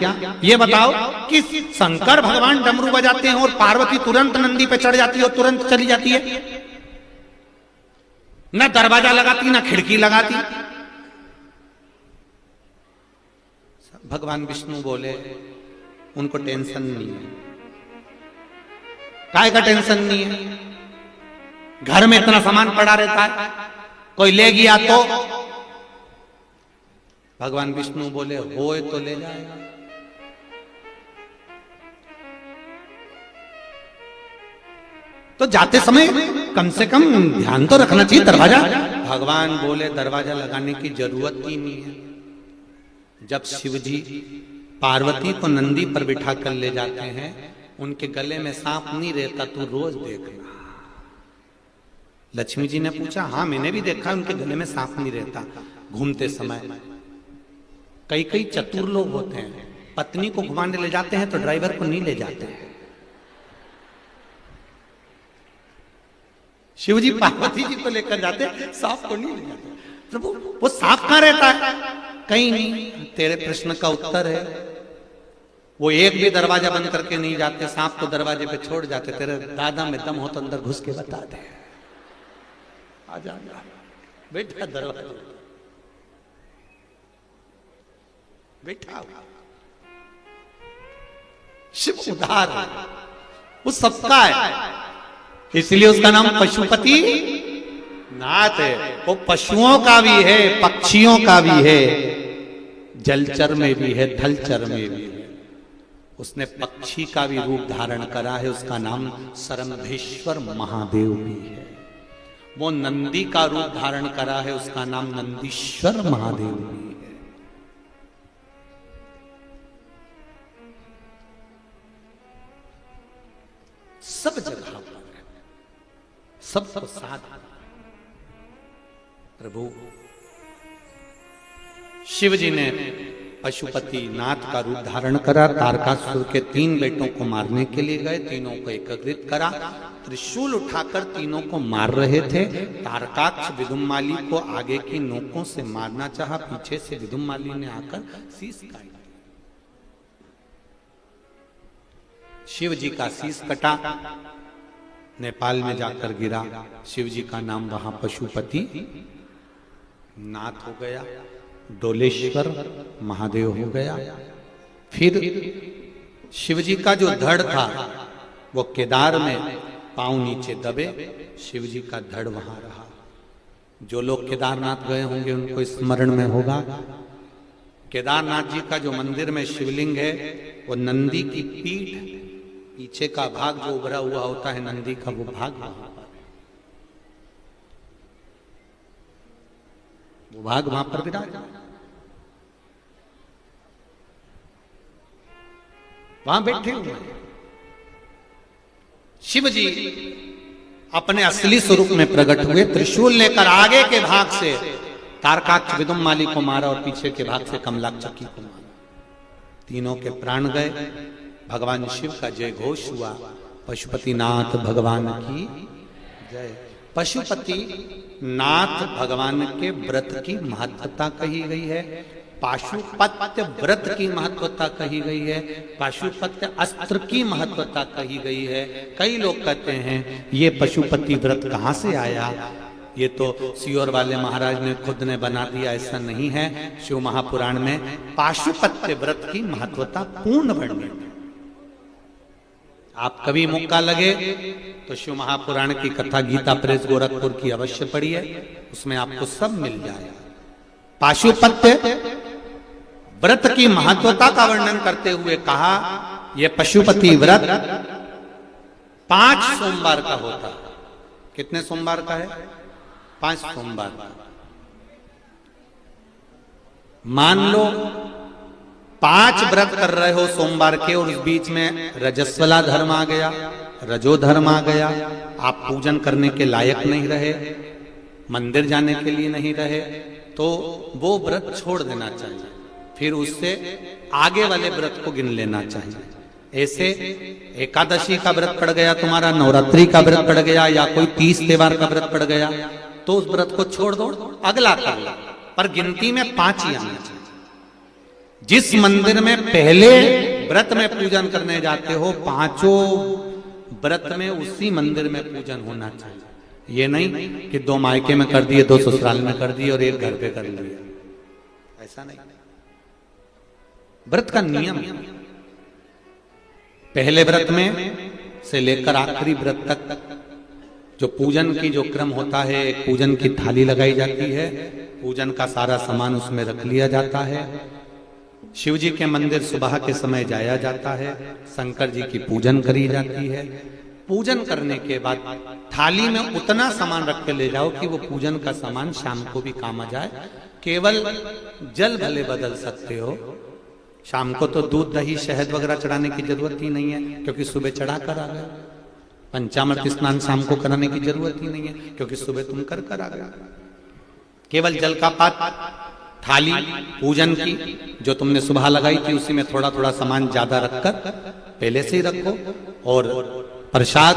ये बताओ कि शंकर भगवान डमरू बजाते हैं और पार्वती तुरंत नंदी पे चढ़ जाती है और तुरंत चली जाती है, न दरवाजा लगाती न खिड़की लगाती। भगवान विष्णु बोले उनको टेंशन नहीं है। काय का टेंशन नहीं है? घर में इतना सामान पड़ा रहता है, कोई ले गया तो? भगवान विष्णु बोले होए तो ले जाएगा। तो जाते समय कम से कम ध्यान तो रखना चाहिए दरवाजा। भगवान बोले दरवाजा लगाने की जरूरत ही नहीं है। जब शिव जी पार्वती को नंदी पर बिठा कर ले जाते हैं, उनके गले में सांप नहीं रहता, तू रोज देखना। लक्ष्मी जी ने पूछा, हाँ मैंने भी देखा उनके गले में सांप नहीं रहता घूमते समय। कई कई चतुर लोग होते हैं, पत्नी को घुमाने ले जाते हैं तो ड्राइवर को नहीं ले जाते हैं। शिव जी पार्वती जी को लेकर जाते, सांप को नहीं ले जाते। प्रभु वो सांप कहां रहता है? कहीं नहीं। तेरे प्रश्न का उत्तर है, वो एक भी दरवाजा बंद करके नहीं जाते, सांप को दरवाजे पे छोड़ जाते। तेरे दादा में दम हो तो अंदर घुस के बता दे। आ जा बेटा, दरवाजा बैठा। शिव उदार है, वो सबका है, इसलिए उसका नाम पशुपति नाथ है। वो पशुओं का भी है, पक्षियों का भी है, जलचर में भी है, थलचर में भी है। उसने पक्षी का भी रूप धारण करा है, उसका नाम सरंभेश्वर महादेव भी है। वो नंदी का रूप धारण करा है, उसका नाम नंदीश्वर महादेव भी है। सब जगह पर, सबको साथ। प्रभु शिव जी ने पशुपति नाथ का रूप धारण करा, तारकासुर के 3 बेटों को मारने के लिए गए, तीनों को एकत्रित करा, त्रिशूल उठाकर तीनों को मार रहे थे। तारकाक्ष विदुम्माली को आगे की नोकों से मारना चाहा, पीछे से विदुम्माली ने आकर शीश काट। शिव जी का शीश कटा, नेपाल में जाकर गिरा। शिव जी का नाम वहां पशुपति नाथ हो गया, डोलेश्वर महादेव हो गया। फिर शिव जी का जो धड़ था वो केदार में पांव नीचे दबे, शिव जी का धड़ वहां रहा। जो लोग केदारनाथ गए होंगे उनको स्मरण में होगा, केदारनाथ जी का जो मंदिर में शिवलिंग है वो नंदी की पीठ, पीछे का भाग जो उभरा हुआ होता है नंदी का, वो भाग वहां पर, वो भाग वहां पर विराजमान, वहां बैठे हुए। शिव जी अपने असली स्वरूप में प्रकट हुए, त्रिशूल लेकर आगे के भाग से तारकाक्ष विदुम्माली को मारा और पीछे के भाग से कमलाक्षकी को मारा। तीनों के प्राण गए। भगवान शिव का जय घोष हुआ, पशुपतिनाथ भगवान की जय। पशुपति नाथ भगवान के व्रत की महत्वता कही गई है, पाशुपत्य व्रत की महत्वता कही गई है, पाशुपत्य अस्त्र की महत्वता कही गई है। कई लोग कहते हैं ये पशुपति व्रत कहां से आया, ये तो सियोर वाले महाराज ने खुद ने बना दिया, ऐसा नहीं है। शिव महापुराण में पाशुपत्य व्रत की महत्वता पूर्ण वर्णन है। आप कभी मौका लगे तो शिव महापुराण की कथा गीता प्रेस गोरखपुर की अवश्य पढ़िए, उसमें आपको सब मिल जाएगा। पाशुपत्य व्रत की महत्वता का वर्णन करते हुए कहा यह पशुपति व्रत 5 सोमवार का होता है। कितने सोमवार का है? 5 सोमवार का। मान लो 5 व्रत कर रहे हो सोमवार के और उस बीच में रजस्वला धर्म आ गया, रजो धर्म आ गया, आप पूजन करने के लायक नहीं रहे, मंदिर जाने के लिए नहीं रहे, तो वो व्रत छोड़ देना चाहिए, फिर उससे आगे वाले व्रत को गिन लेना चाहिए। ऐसे एकादशी का व्रत पड़ गया तुम्हारा, नवरात्रि का व्रत पड़ गया, या कोई 30 त्योहार का व्रत पड़ गया, तो उस व्रत को छोड़ दो, अगला कर लो, पर गिनती में 5 ही आना चाहिए। जिस मंदिर में पहले व्रत में पूजन करने जाते हो, पांचों व्रत में उसी मंदिर में पूजन होना चाहिए। ये नहीं कि 2 मायके में कर दिए, 2 ससुराल में कर दिए और 1 घर पे कर लिया, ऐसा नहीं। व्रत का नियम पहले व्रत में से लेकर आखिरी व्रत तक जो पूजन की जो क्रम होता है, एक पूजन की थाली लगाई जाती है, पूजन का सारा सामान उसमें रख लिया जाता है। शिव जी के मंदिर सुबह के समय जाया जाता है, शंकर जी की पूजन करी जाती है। पूजन करने के बाद थाली में उतना सामान रख के ले जाओ कि वो पूजन का सामान शाम को भी काम आ जाए। केवल जल भले बदल सकते हो, शाम को तो दूध दही शहद वगैरह चढ़ाने की जरूरत ही नहीं है, क्योंकि सुबह चढ़ा कर आ गए। पंचामृत स्नान शाम को कराने की जरूरत ही नहीं है, क्योंकि सुबह तुम कर आ गए। केवल जल का पात्र, थाली पूजन की जो तुमने सुबह लगाई थी, उसी में थोड़ा थोड़ा सामान ज्यादा रखकर पहले से ही रखो। और प्रसाद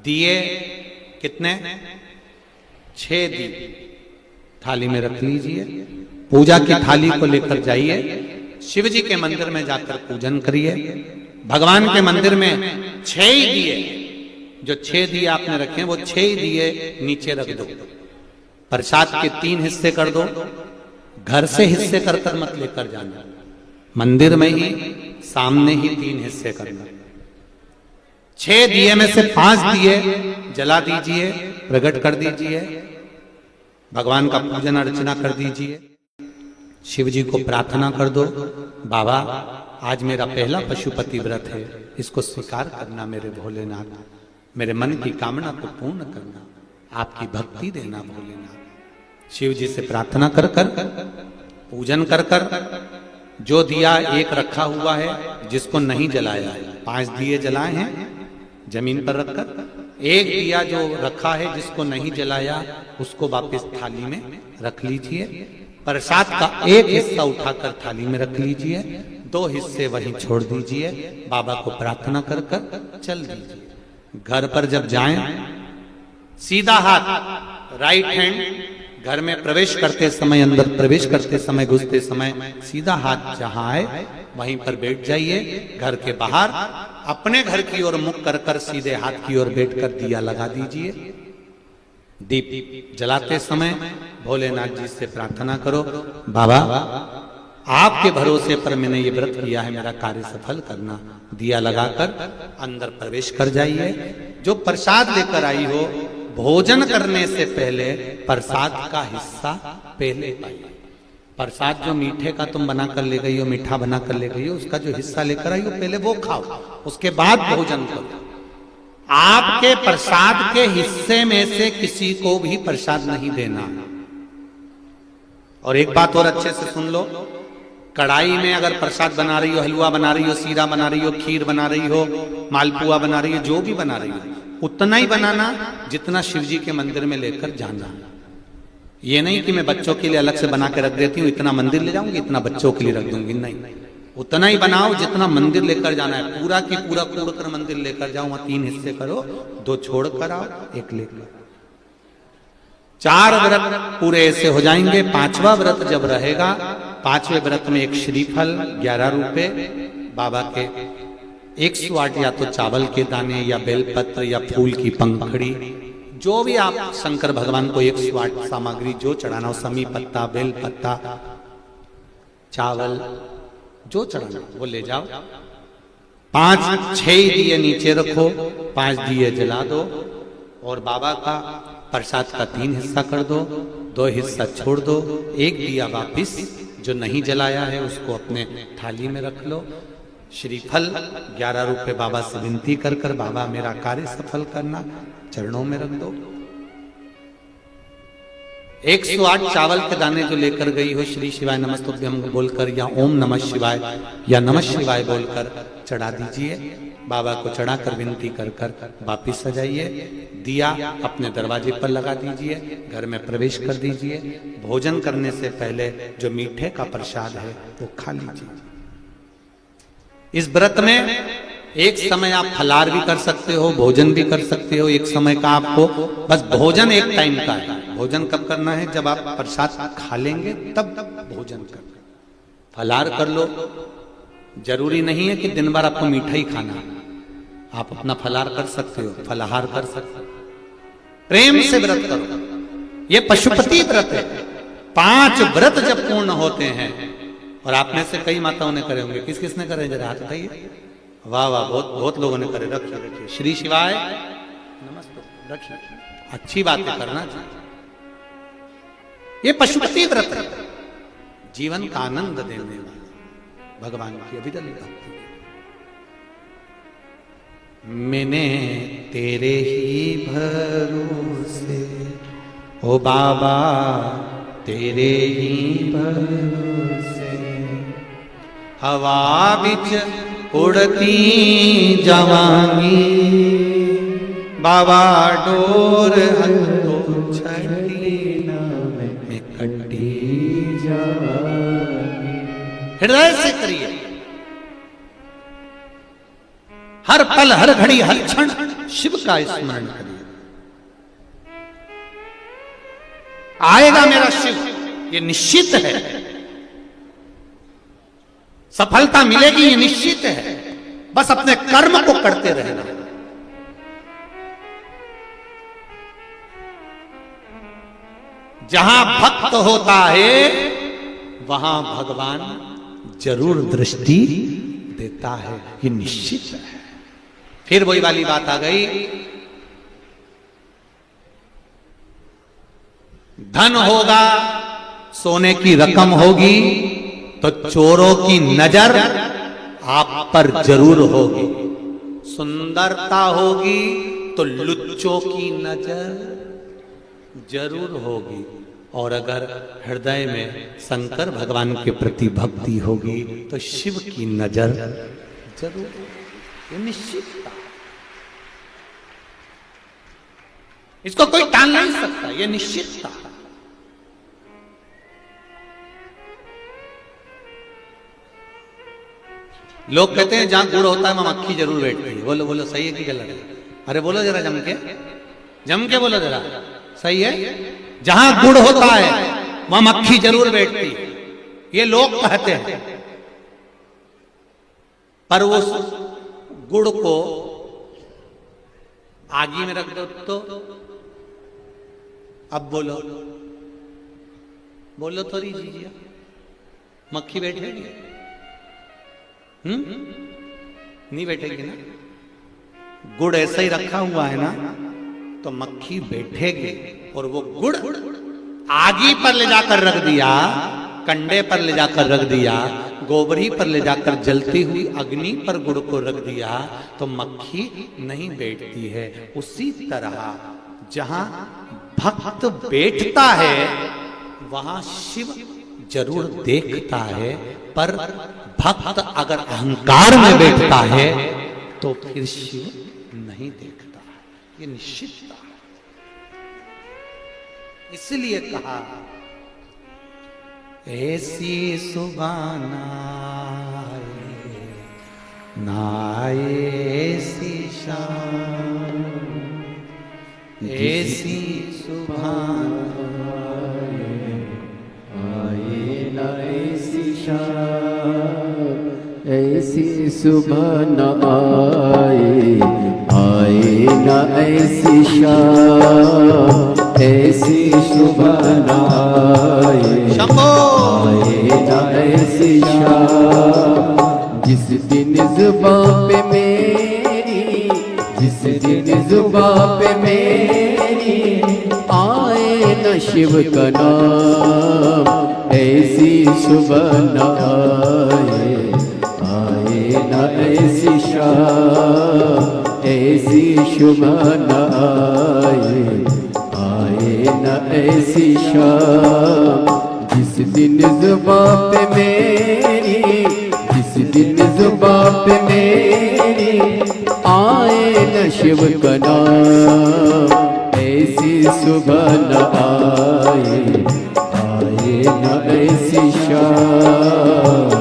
दिए कितने? 6 दिए थाली में रख लीजिए। पूजा की थाली को लेकर जाइए, शिव जी के मंदिर में जाकर पूजन करिए। भगवान के मंदिर में 6 ही दिए, जो 6 दिए आपने रखे वो 6 ही दिए नीचे रख दो। प्रसाद के 3 हिस्से कर दो, घर से हिस्से कर कर मत लेकर जाना, मंदिर में ही सामने ही 3 हिस्से करना। 6 दिए में से 5 दिए जला दीजिए, प्रकट कर दीजिए, भगवान का पूजन अर्चना कर दीजिए। शिव जी को प्रार्थना कर दो, बाबा आज मेरा पहला पशुपति व्रत है, इसको स्वीकार करना मेरे भोलेनाथ, मेरे मन की कामना को पूर्ण करना, आपकी भक्ति देना भोलेनाथ। शिव जी से प्रार्थना कर कर पूजन कर कर जो दिया एक रखा हुआ है, जिसको नहीं जलाया है, 5 दिए जलाए हैं जमीन पर रखकर, एक दिया जो रखा है जिसको नहीं जलाया उसको वापस थाली में रख लीजिए। प्रसाद का एक हिस्सा उठाकर थाली में रख लीजिए, 2 हिस्से वहीं छोड़ दीजिए, बाबा को प्रार्थना कर कर चल दीजिए। घर पर जब जाएं, सीधा हाथ राइट हैंड घर में प्रवेश करते समय, अंदर प्रवेश करते समय, घुसते समय सीधा हाथ जहां आए वहीं पर बैठ जाइए। घर के बाहर अपने घर की ओर मुख कर कर सीधे हाथ की ओर बैठकर दिया लगा दीजिए। दीप जलाते समय भोलेनाथ जी से प्रार्थना करो, बाबा आपके भरोसे पर मैंने ये व्रत किया है, मेरा कार्य सफल करना। दिया लगाकर अंदर प्रवेश कर जाइए। जो प्रसाद लेकर आई हो, भोजन करने से पहले प्रसाद का हिस्सा पहले पाइए। प्रसाद जो मीठे का तुम बना कर ले गई हो, मीठा बना कर ले गई हो, उसका जो हिस्सा लेकर आई हो पहले वो खाओ, उसके बाद भोजन करो। आपके प्रसाद के हिस्से में से किसी को भी प्रसाद नहीं देना। और एक बात और अच्छे से सुन लो, कढ़ाई में अगर प्रसाद बना रही हो, हलवा बना रही हो, सीरा बना रही हो, खीर बना रही हो, मालपुआ बना रही हो, जो भी बना रही हो, उतना ही बनाना जितना शिव जी के मंदिर में लेकर जाना। ये नहीं कि मैं बच्चों के लिए अलग से बना के रख देती हूँ, इतना मंदिर ले जाऊंगी, इतना बच्चों के लिए रख दूंगी, नहीं। उतना ही बनाओ जितना मंदिर लेकर जाना है। पूरा की पूरा कूड़कर मंदिर लेकर जाओ, वहां 3 हिस्से करो, 2 छोड़ कर आओ, 1 लेकर। 4 व्रत पूरे ऐसे हो जाएंगे। 5वां व्रत जब रहेगा, 5वें व्रत में एक श्रीफल 11 रुपए, बाबा के 108 या तो चावल के दाने या बेलपत्र या फूल की पंखड़ी, जो भी आप शंकर भगवान को 108 सामग्री जो चढ़ाना हो, समी पत्ता, बेल पत्ता, चावल जो चढ़ाना वो ले जाओ। 5-6 दिए नीचे रखो, 5 दिए जला दो और बाबा का प्रसाद का 3 हिस्सा कर दो, 2 हिस्सा छोड़ दो, 1 दिया वापिस जो नहीं जलाया है उसको अपने थाली में रख लो। श्रीफल 11 रुपए बाबा से विनती कर कर, बाबा मेरा कार्य सफल करना, चरणों में रख दो। 108 चावल के दाने जो लेकर गई हो, श्री शिवाय नमस्तुभ्यं बोलकर या ओम नमः शिवाय या नमः शिवाय बोलकर चढ़ा दीजिए। बाबा को चढ़ाकर विनती कर कर वापिस आ जाइए। दिया अपने दरवाजे पर लगा दीजिए, घर में प्रवेश कर दीजिए। भोजन करने से पहले जो मीठे का प्रसाद है वो खा लीजिए। इस व्रत में एक समय आप फलार भी कर सकते हो, भोजन भी कर सकते हो। एक समय का आपको बस भोजन एक टाइम का है। भोजन कब करना है? जब आप प्रसाद खा लेंगे तब भोजन करना। फलाहार कर लो। जरूरी नहीं है कि दिन भर आपको मीठा ही खाना, आप अपना फलाहार कर सकते हो, फलाहार कर सकते हो। प्रेम से व्रत करो, ये पशुपति व्रत है। 5 व्रत जब पूर्ण होते हैं, और आप में से कई माताओं ने करे होंगे, किस किसने करे जरा हाथ उठाइए। वाह वाह, बहुत बहुत लोगों ने करे। रखिए रखिए, श्री शिवाय नमस्ते, रखिए। अच्छी बात है, करना चाहिए। ये पशुपति व्रत है, जीवन का आनंद देने वाला भगवान की अभिदल भक्ति। मैंने तेरे ही भरोसे, ओ बाबा तेरे ही भरोसे, हवा बिच उड़ती जवानी, बाबा डोर हथो छठी में कटी जवानी। हृदय से करिए, हर पल हर घड़ी हर क्षण शिव का स्मरण करिए। आएगा मेरा शिव, ये निश्चित है। सफलता मिलेगी, ये निश्चित है। बस अपने कर्म को करते रहना। जहां भक्त होता है वहां भगवान जरूर दृष्टि देता है, ये निश्चित है। फिर वही वाली बात आ गई, धन होगा, सोने की रकम होगी, तो चोरों की नजर आप पर जरूर होगी। सुंदरता होगी तो लुच्चों की नजर जरूर होगी। और अगर हृदय में शंकर भगवान के प्रति भक्ति होगी तो शिव की नजर जरूर, ये निश्चित। इसको कोई टाल नहीं सकता, ये निश्चित था। लोग कहते हैं जहां गुड़ होता है वहां मक्खी जरूर बैठती है। बोलो बोलो, सही है कि गलत है? अरे बोलो जरा, जम के बोलो जरा, सही है? जहां गुड़ होता है वहां मक्खी जरूर बैठती है, ये लोग कहते हैं। पर उस गुड़ को आगी में रख दो तो अब बोलो बोलो थोड़ी जीजिए, मक्खी बैठेगी? नहीं बैठेगी ना। गुड़ ऐसा ही रखा हुआ है ना, तो मक्खी बैठेगी। और वो गुड़ आगी पर ले जाकर रख दिया, कंडे पर ले जाकर रख दिया, गोबरी पर ले जाकर जलती हुई अग्नि पर गुड़ को रख दिया, तो मक्खी नहीं बैठती है। उसी तरह जहां भक्त बैठता है वहां शिव जरूर देखता है। पर भक्त अगर अहंकार में बैठता है तो फिर शिव नहीं देखता, ये निश्चित है। इसलिए कहा ऐसी सुबह नाए ऐसी शाम, ऐसी सुबह आए न ऐसी शाम, ऐसी सुबह न आए, आए न ऐसी शाम, ऐसी सुबह न आए, आए न ऐसी शाम, जिस दिन जुबां पे मेरी, जिस दिन जुबां पे मेरी आए न शिव का नाम, ऐसी सुबह न आए, आए न ऐसी शाम, ऐसी सुबह न आए, आए न ऐसी शाम, जिस दिन जुबां पे मेरी, जिस दिन जुबां पे मेरी आए न शिव का नाम, ऐसी सुबह न आए, आए न ऐसी शाम।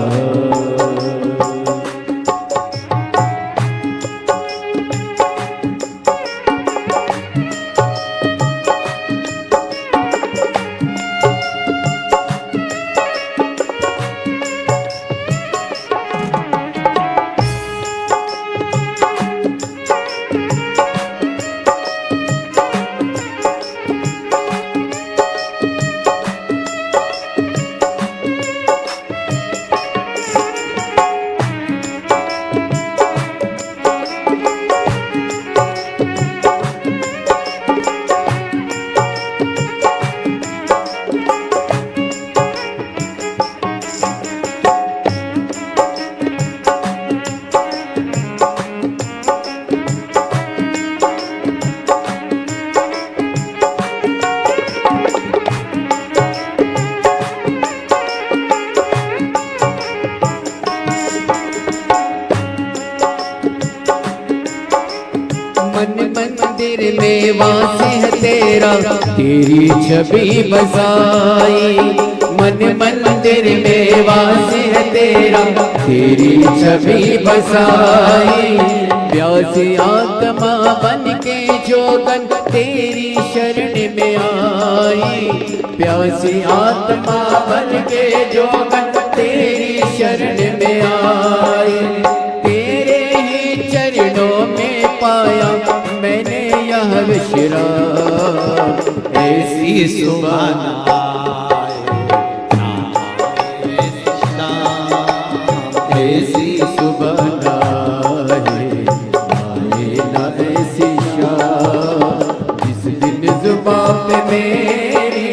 तेरी छवि बसाई, मन मंदिर में वास है तेरा, तेरी छवि बसाई। प्यासी आत्मा बन के जोगन तेरी शरण में आई, प्यासी आत्मा बन के जोगन तेरी शरण में आई। तेरे ही चरणों में पाया मैंने यह विश्राम, ऐसी सुबह ऐसी सुबह आए ना ऐसी शाम, जिस दिन जुबां पे मेरी,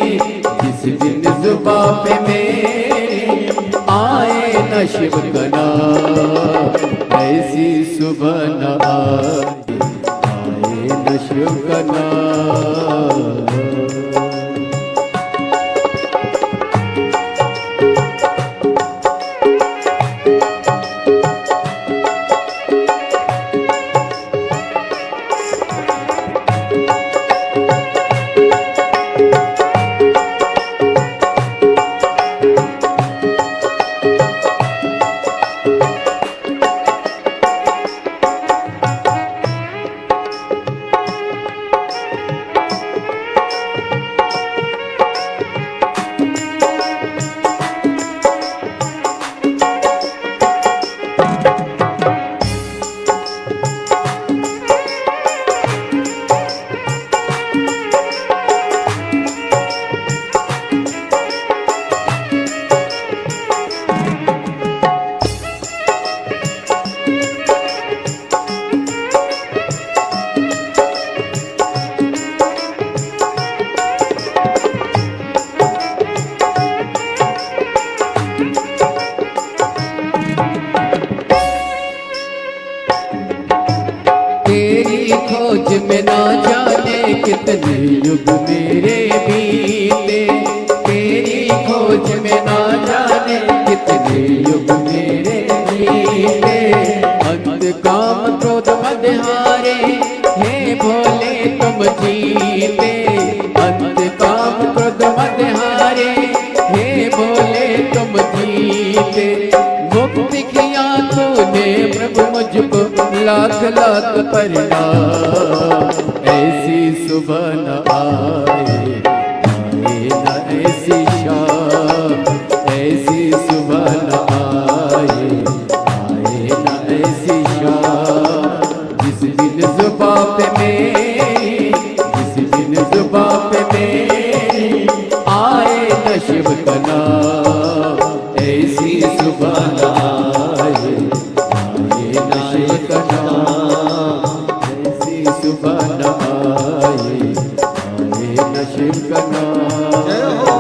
जिस दिन जुबां पे मेरी आए न शिव का नाम, ऐसी सुबह न आए न शिव का नाम। खोज में ना जाने कितने युग मेरे बीते, तेरी खोज में ना जाने कितने युग मेरे बीते। अंत काम क्रोध मद हारे, हे भोले तुम जीते, अंत काम क्रोध मद हारे, हे भोले तुम जीते। मुक्ति किया तूने प्रभु मुझको लाख लाख प्रणाम, ऐसी सुबह न आए, आए न ऐसी शाम, ऐसी सुबह न आए, आए न ऐसी शाम। जिस दिन जुबां पे मेरी, जिस दिन जुबां पे मेरी आए न शिव का नाम, ऐसी सुबह न आए, आए न शिव का नाम, ऐसी सुबह न आए, आए न शिव का नाम। जय हो।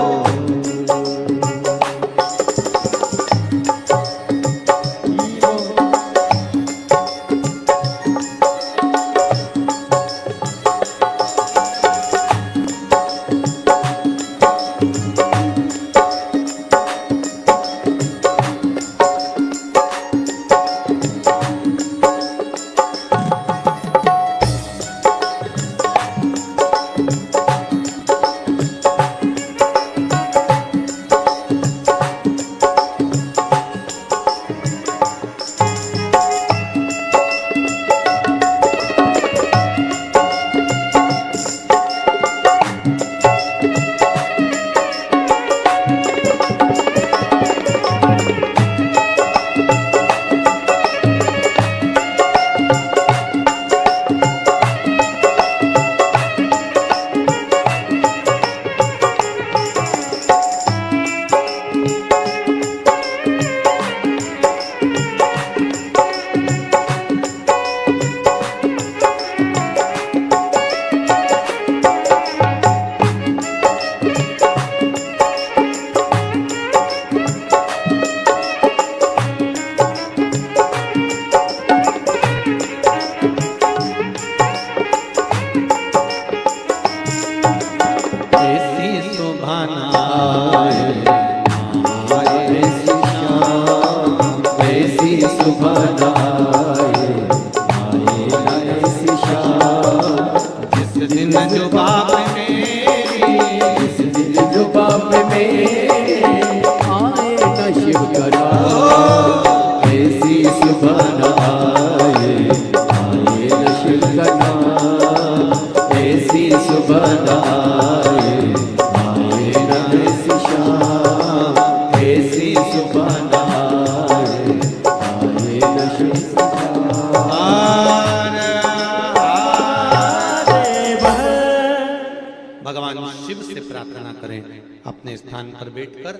प्रार्थना करें, अपने स्थान पर बैठकर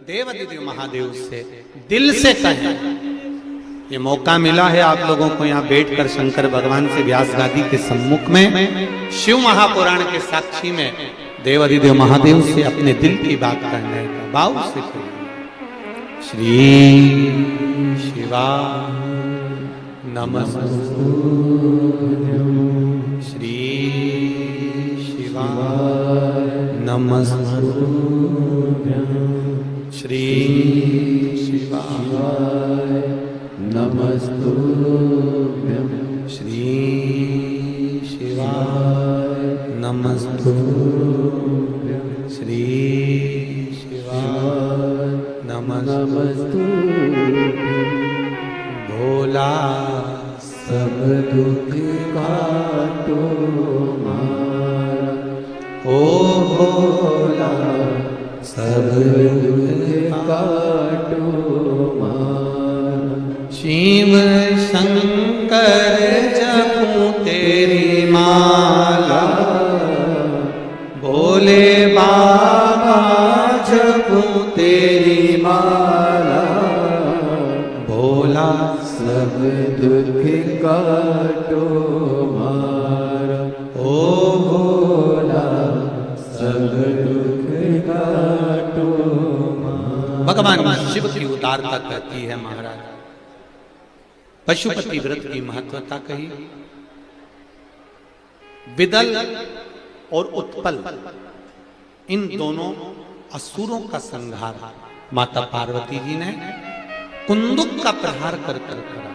देवाधिदेव महादेव से दिल से कहें। ये मौका मिला है आप लोगों को यहाँ बैठकर शंकर भगवान से व्यास गादी के सम्मुख में शिव महापुराण के साक्षी में देवाधिदेव महादेव से अपने दिल की बात करने का भाव से करें। श्री शिवा नमस्तु, श्री शिवा नमस्तु, श्री शिवा नमस्तु, श्री शिवा नमस्तु, श्री शिवा नमस्तु। भोला सब दुख काटो मारा, ओ भोला सब दुख काटो मारा। शिव शंकर जपूं तेरी माला, भोले बाबा जपूं तेरी माला, भोला सब दुख काटो मारा, ओ भोला सब दुख काटो मारा। भगवान शिव की उदारता कहती है महाराज। पशुपति व्रत की महत्वता कही। विदल और उत्पल इन दोनों असुरों का संहार माता पार्वती जी ने कुंदुक का प्रहार कर करा।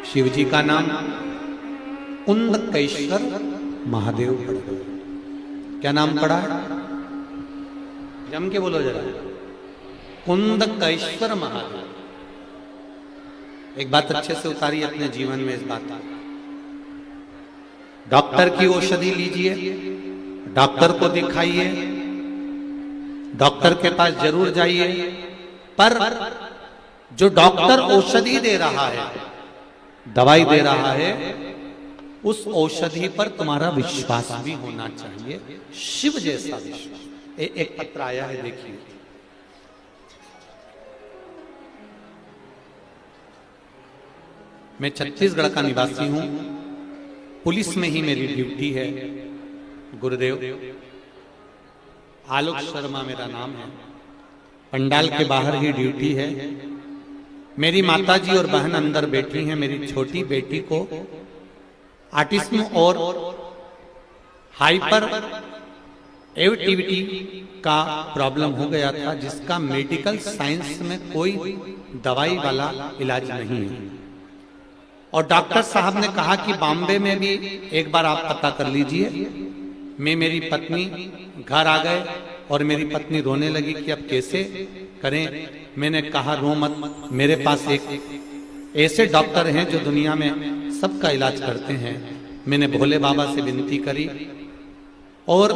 शिव जी का नाम कुंदकेश्वर महादेव पड़ा। क्या नाम पड़ा? जम के बोलो जरा। कुंदकेश्वर महादेव। एक बात अच्छे से उतारिए अपने जीवन में इस बात को। डॉक्टर की औषधि लीजिए, डॉक्टर को दिखाइए, डॉक्टर के पास जरूर जाइए, पर जो डॉक्टर औषधि दे रहा है, दवाई दे रहा है, उस औषधि पर तुम्हारा विश्वास भी होना चाहिए, शिव जैसा विश्वास। एक पत्र आया है, देखिए। मैं छत्तीसगढ़ का निवासी हूं, पुलिस में ही मेरी ड्यूटी है। गुरुदेव आलोक शर्मा मेरा नाम है। पंडाल के बाहर ही ड्यूटी है। मेरी माताजी और बहन अंदर बैठी हैं। मेरी छोटी बेटी को ऑटिज्म और हाइपर एक्टिविटी का प्रॉब्लम हो गया था, जिसका मेडिकल साइंस में कोई दवाई वाला इलाज नहीं है। और डॉक्टर साहब ने कहा कि बॉम्बे में भी एक बार आप पता कर लीजिए। मैं मेरी पत्नी घर आ गए और मेरी पत्नी रोने लगी कि अब कैसे करें। मैंने कहा रो मत, मेरे पास एक ऐसे डॉक्टर हैं जो दुनिया में सबका इलाज करते हैं। मैंने भोले बाबा से विनती करी और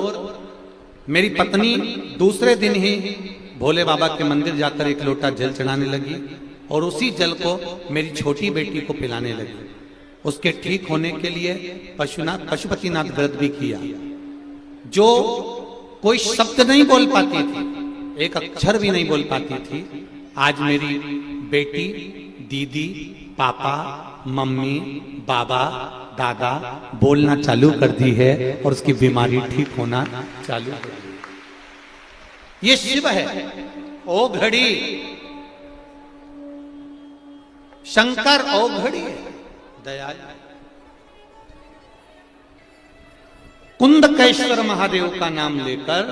मेरी पत्नी दूसरे दिन ही भोले बाबा के मंदिर जाकर एक लोटा जल चढ़ाने लगी और उसी जल को मेरी छोटी बेटी को पिलाने लगी। उसके ठीक होने के लिए पशुपतिनाथ व्रत भी किया। जो कोई शब्द नहीं बोल पाती थी, एक अक्षर भी नहीं बोल पाती थी, आज मेरी बेटी, दीदी, पापा, मम्मी, बाबा, दादा बोलना चालू कर दी है और उसकी बीमारी ठीक होना चालू कर दी। ये शिव है। ओ घड़ी शंकर, ओ घड़ी दया। कुंदकेश्वर महादेव का नाम लेकर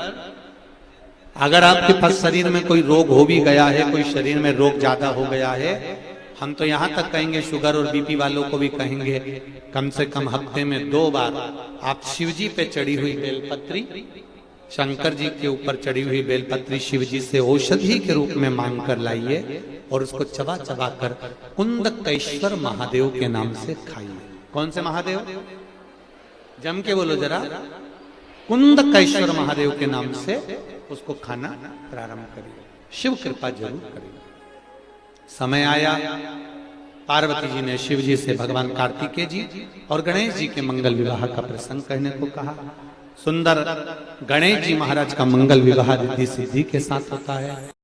अगर आपके पास शरीर में कोई रोग हो भी गया है, कोई शरीर में रोग ज्यादा हो गया है, हम तो यहां तक कहेंगे, शुगर और बीपी वालों को भी कहेंगे, कम से कम हफ्ते में 2 बार आप शिव जी पे चढ़ी हुई बेलपत्री, शंकर जी के ऊपर चढ़ी हुई बेलपत्री शिव जी से औषधि के रूप में मांग कर लाइए और उसको चबा चबा कर कुंदकेश्वर महादेव के नाम से खाइए। कौन से महादेव? जम के बोलो जरा। कुंदकेश्वर महादेव के नाम से उसको खाना प्रारंभ करिए। शिव कृपा जरूर करेगा। समय आया, पार्वती जी ने शिव जी से भगवान कार्तिकेय जी और गणेश जी के मंगल विवाह का प्रसंग कहने को कहा। सुंदर गणेश जी महाराज का मंगल विवाह रिद्धि सिद्धि के साथ होता है।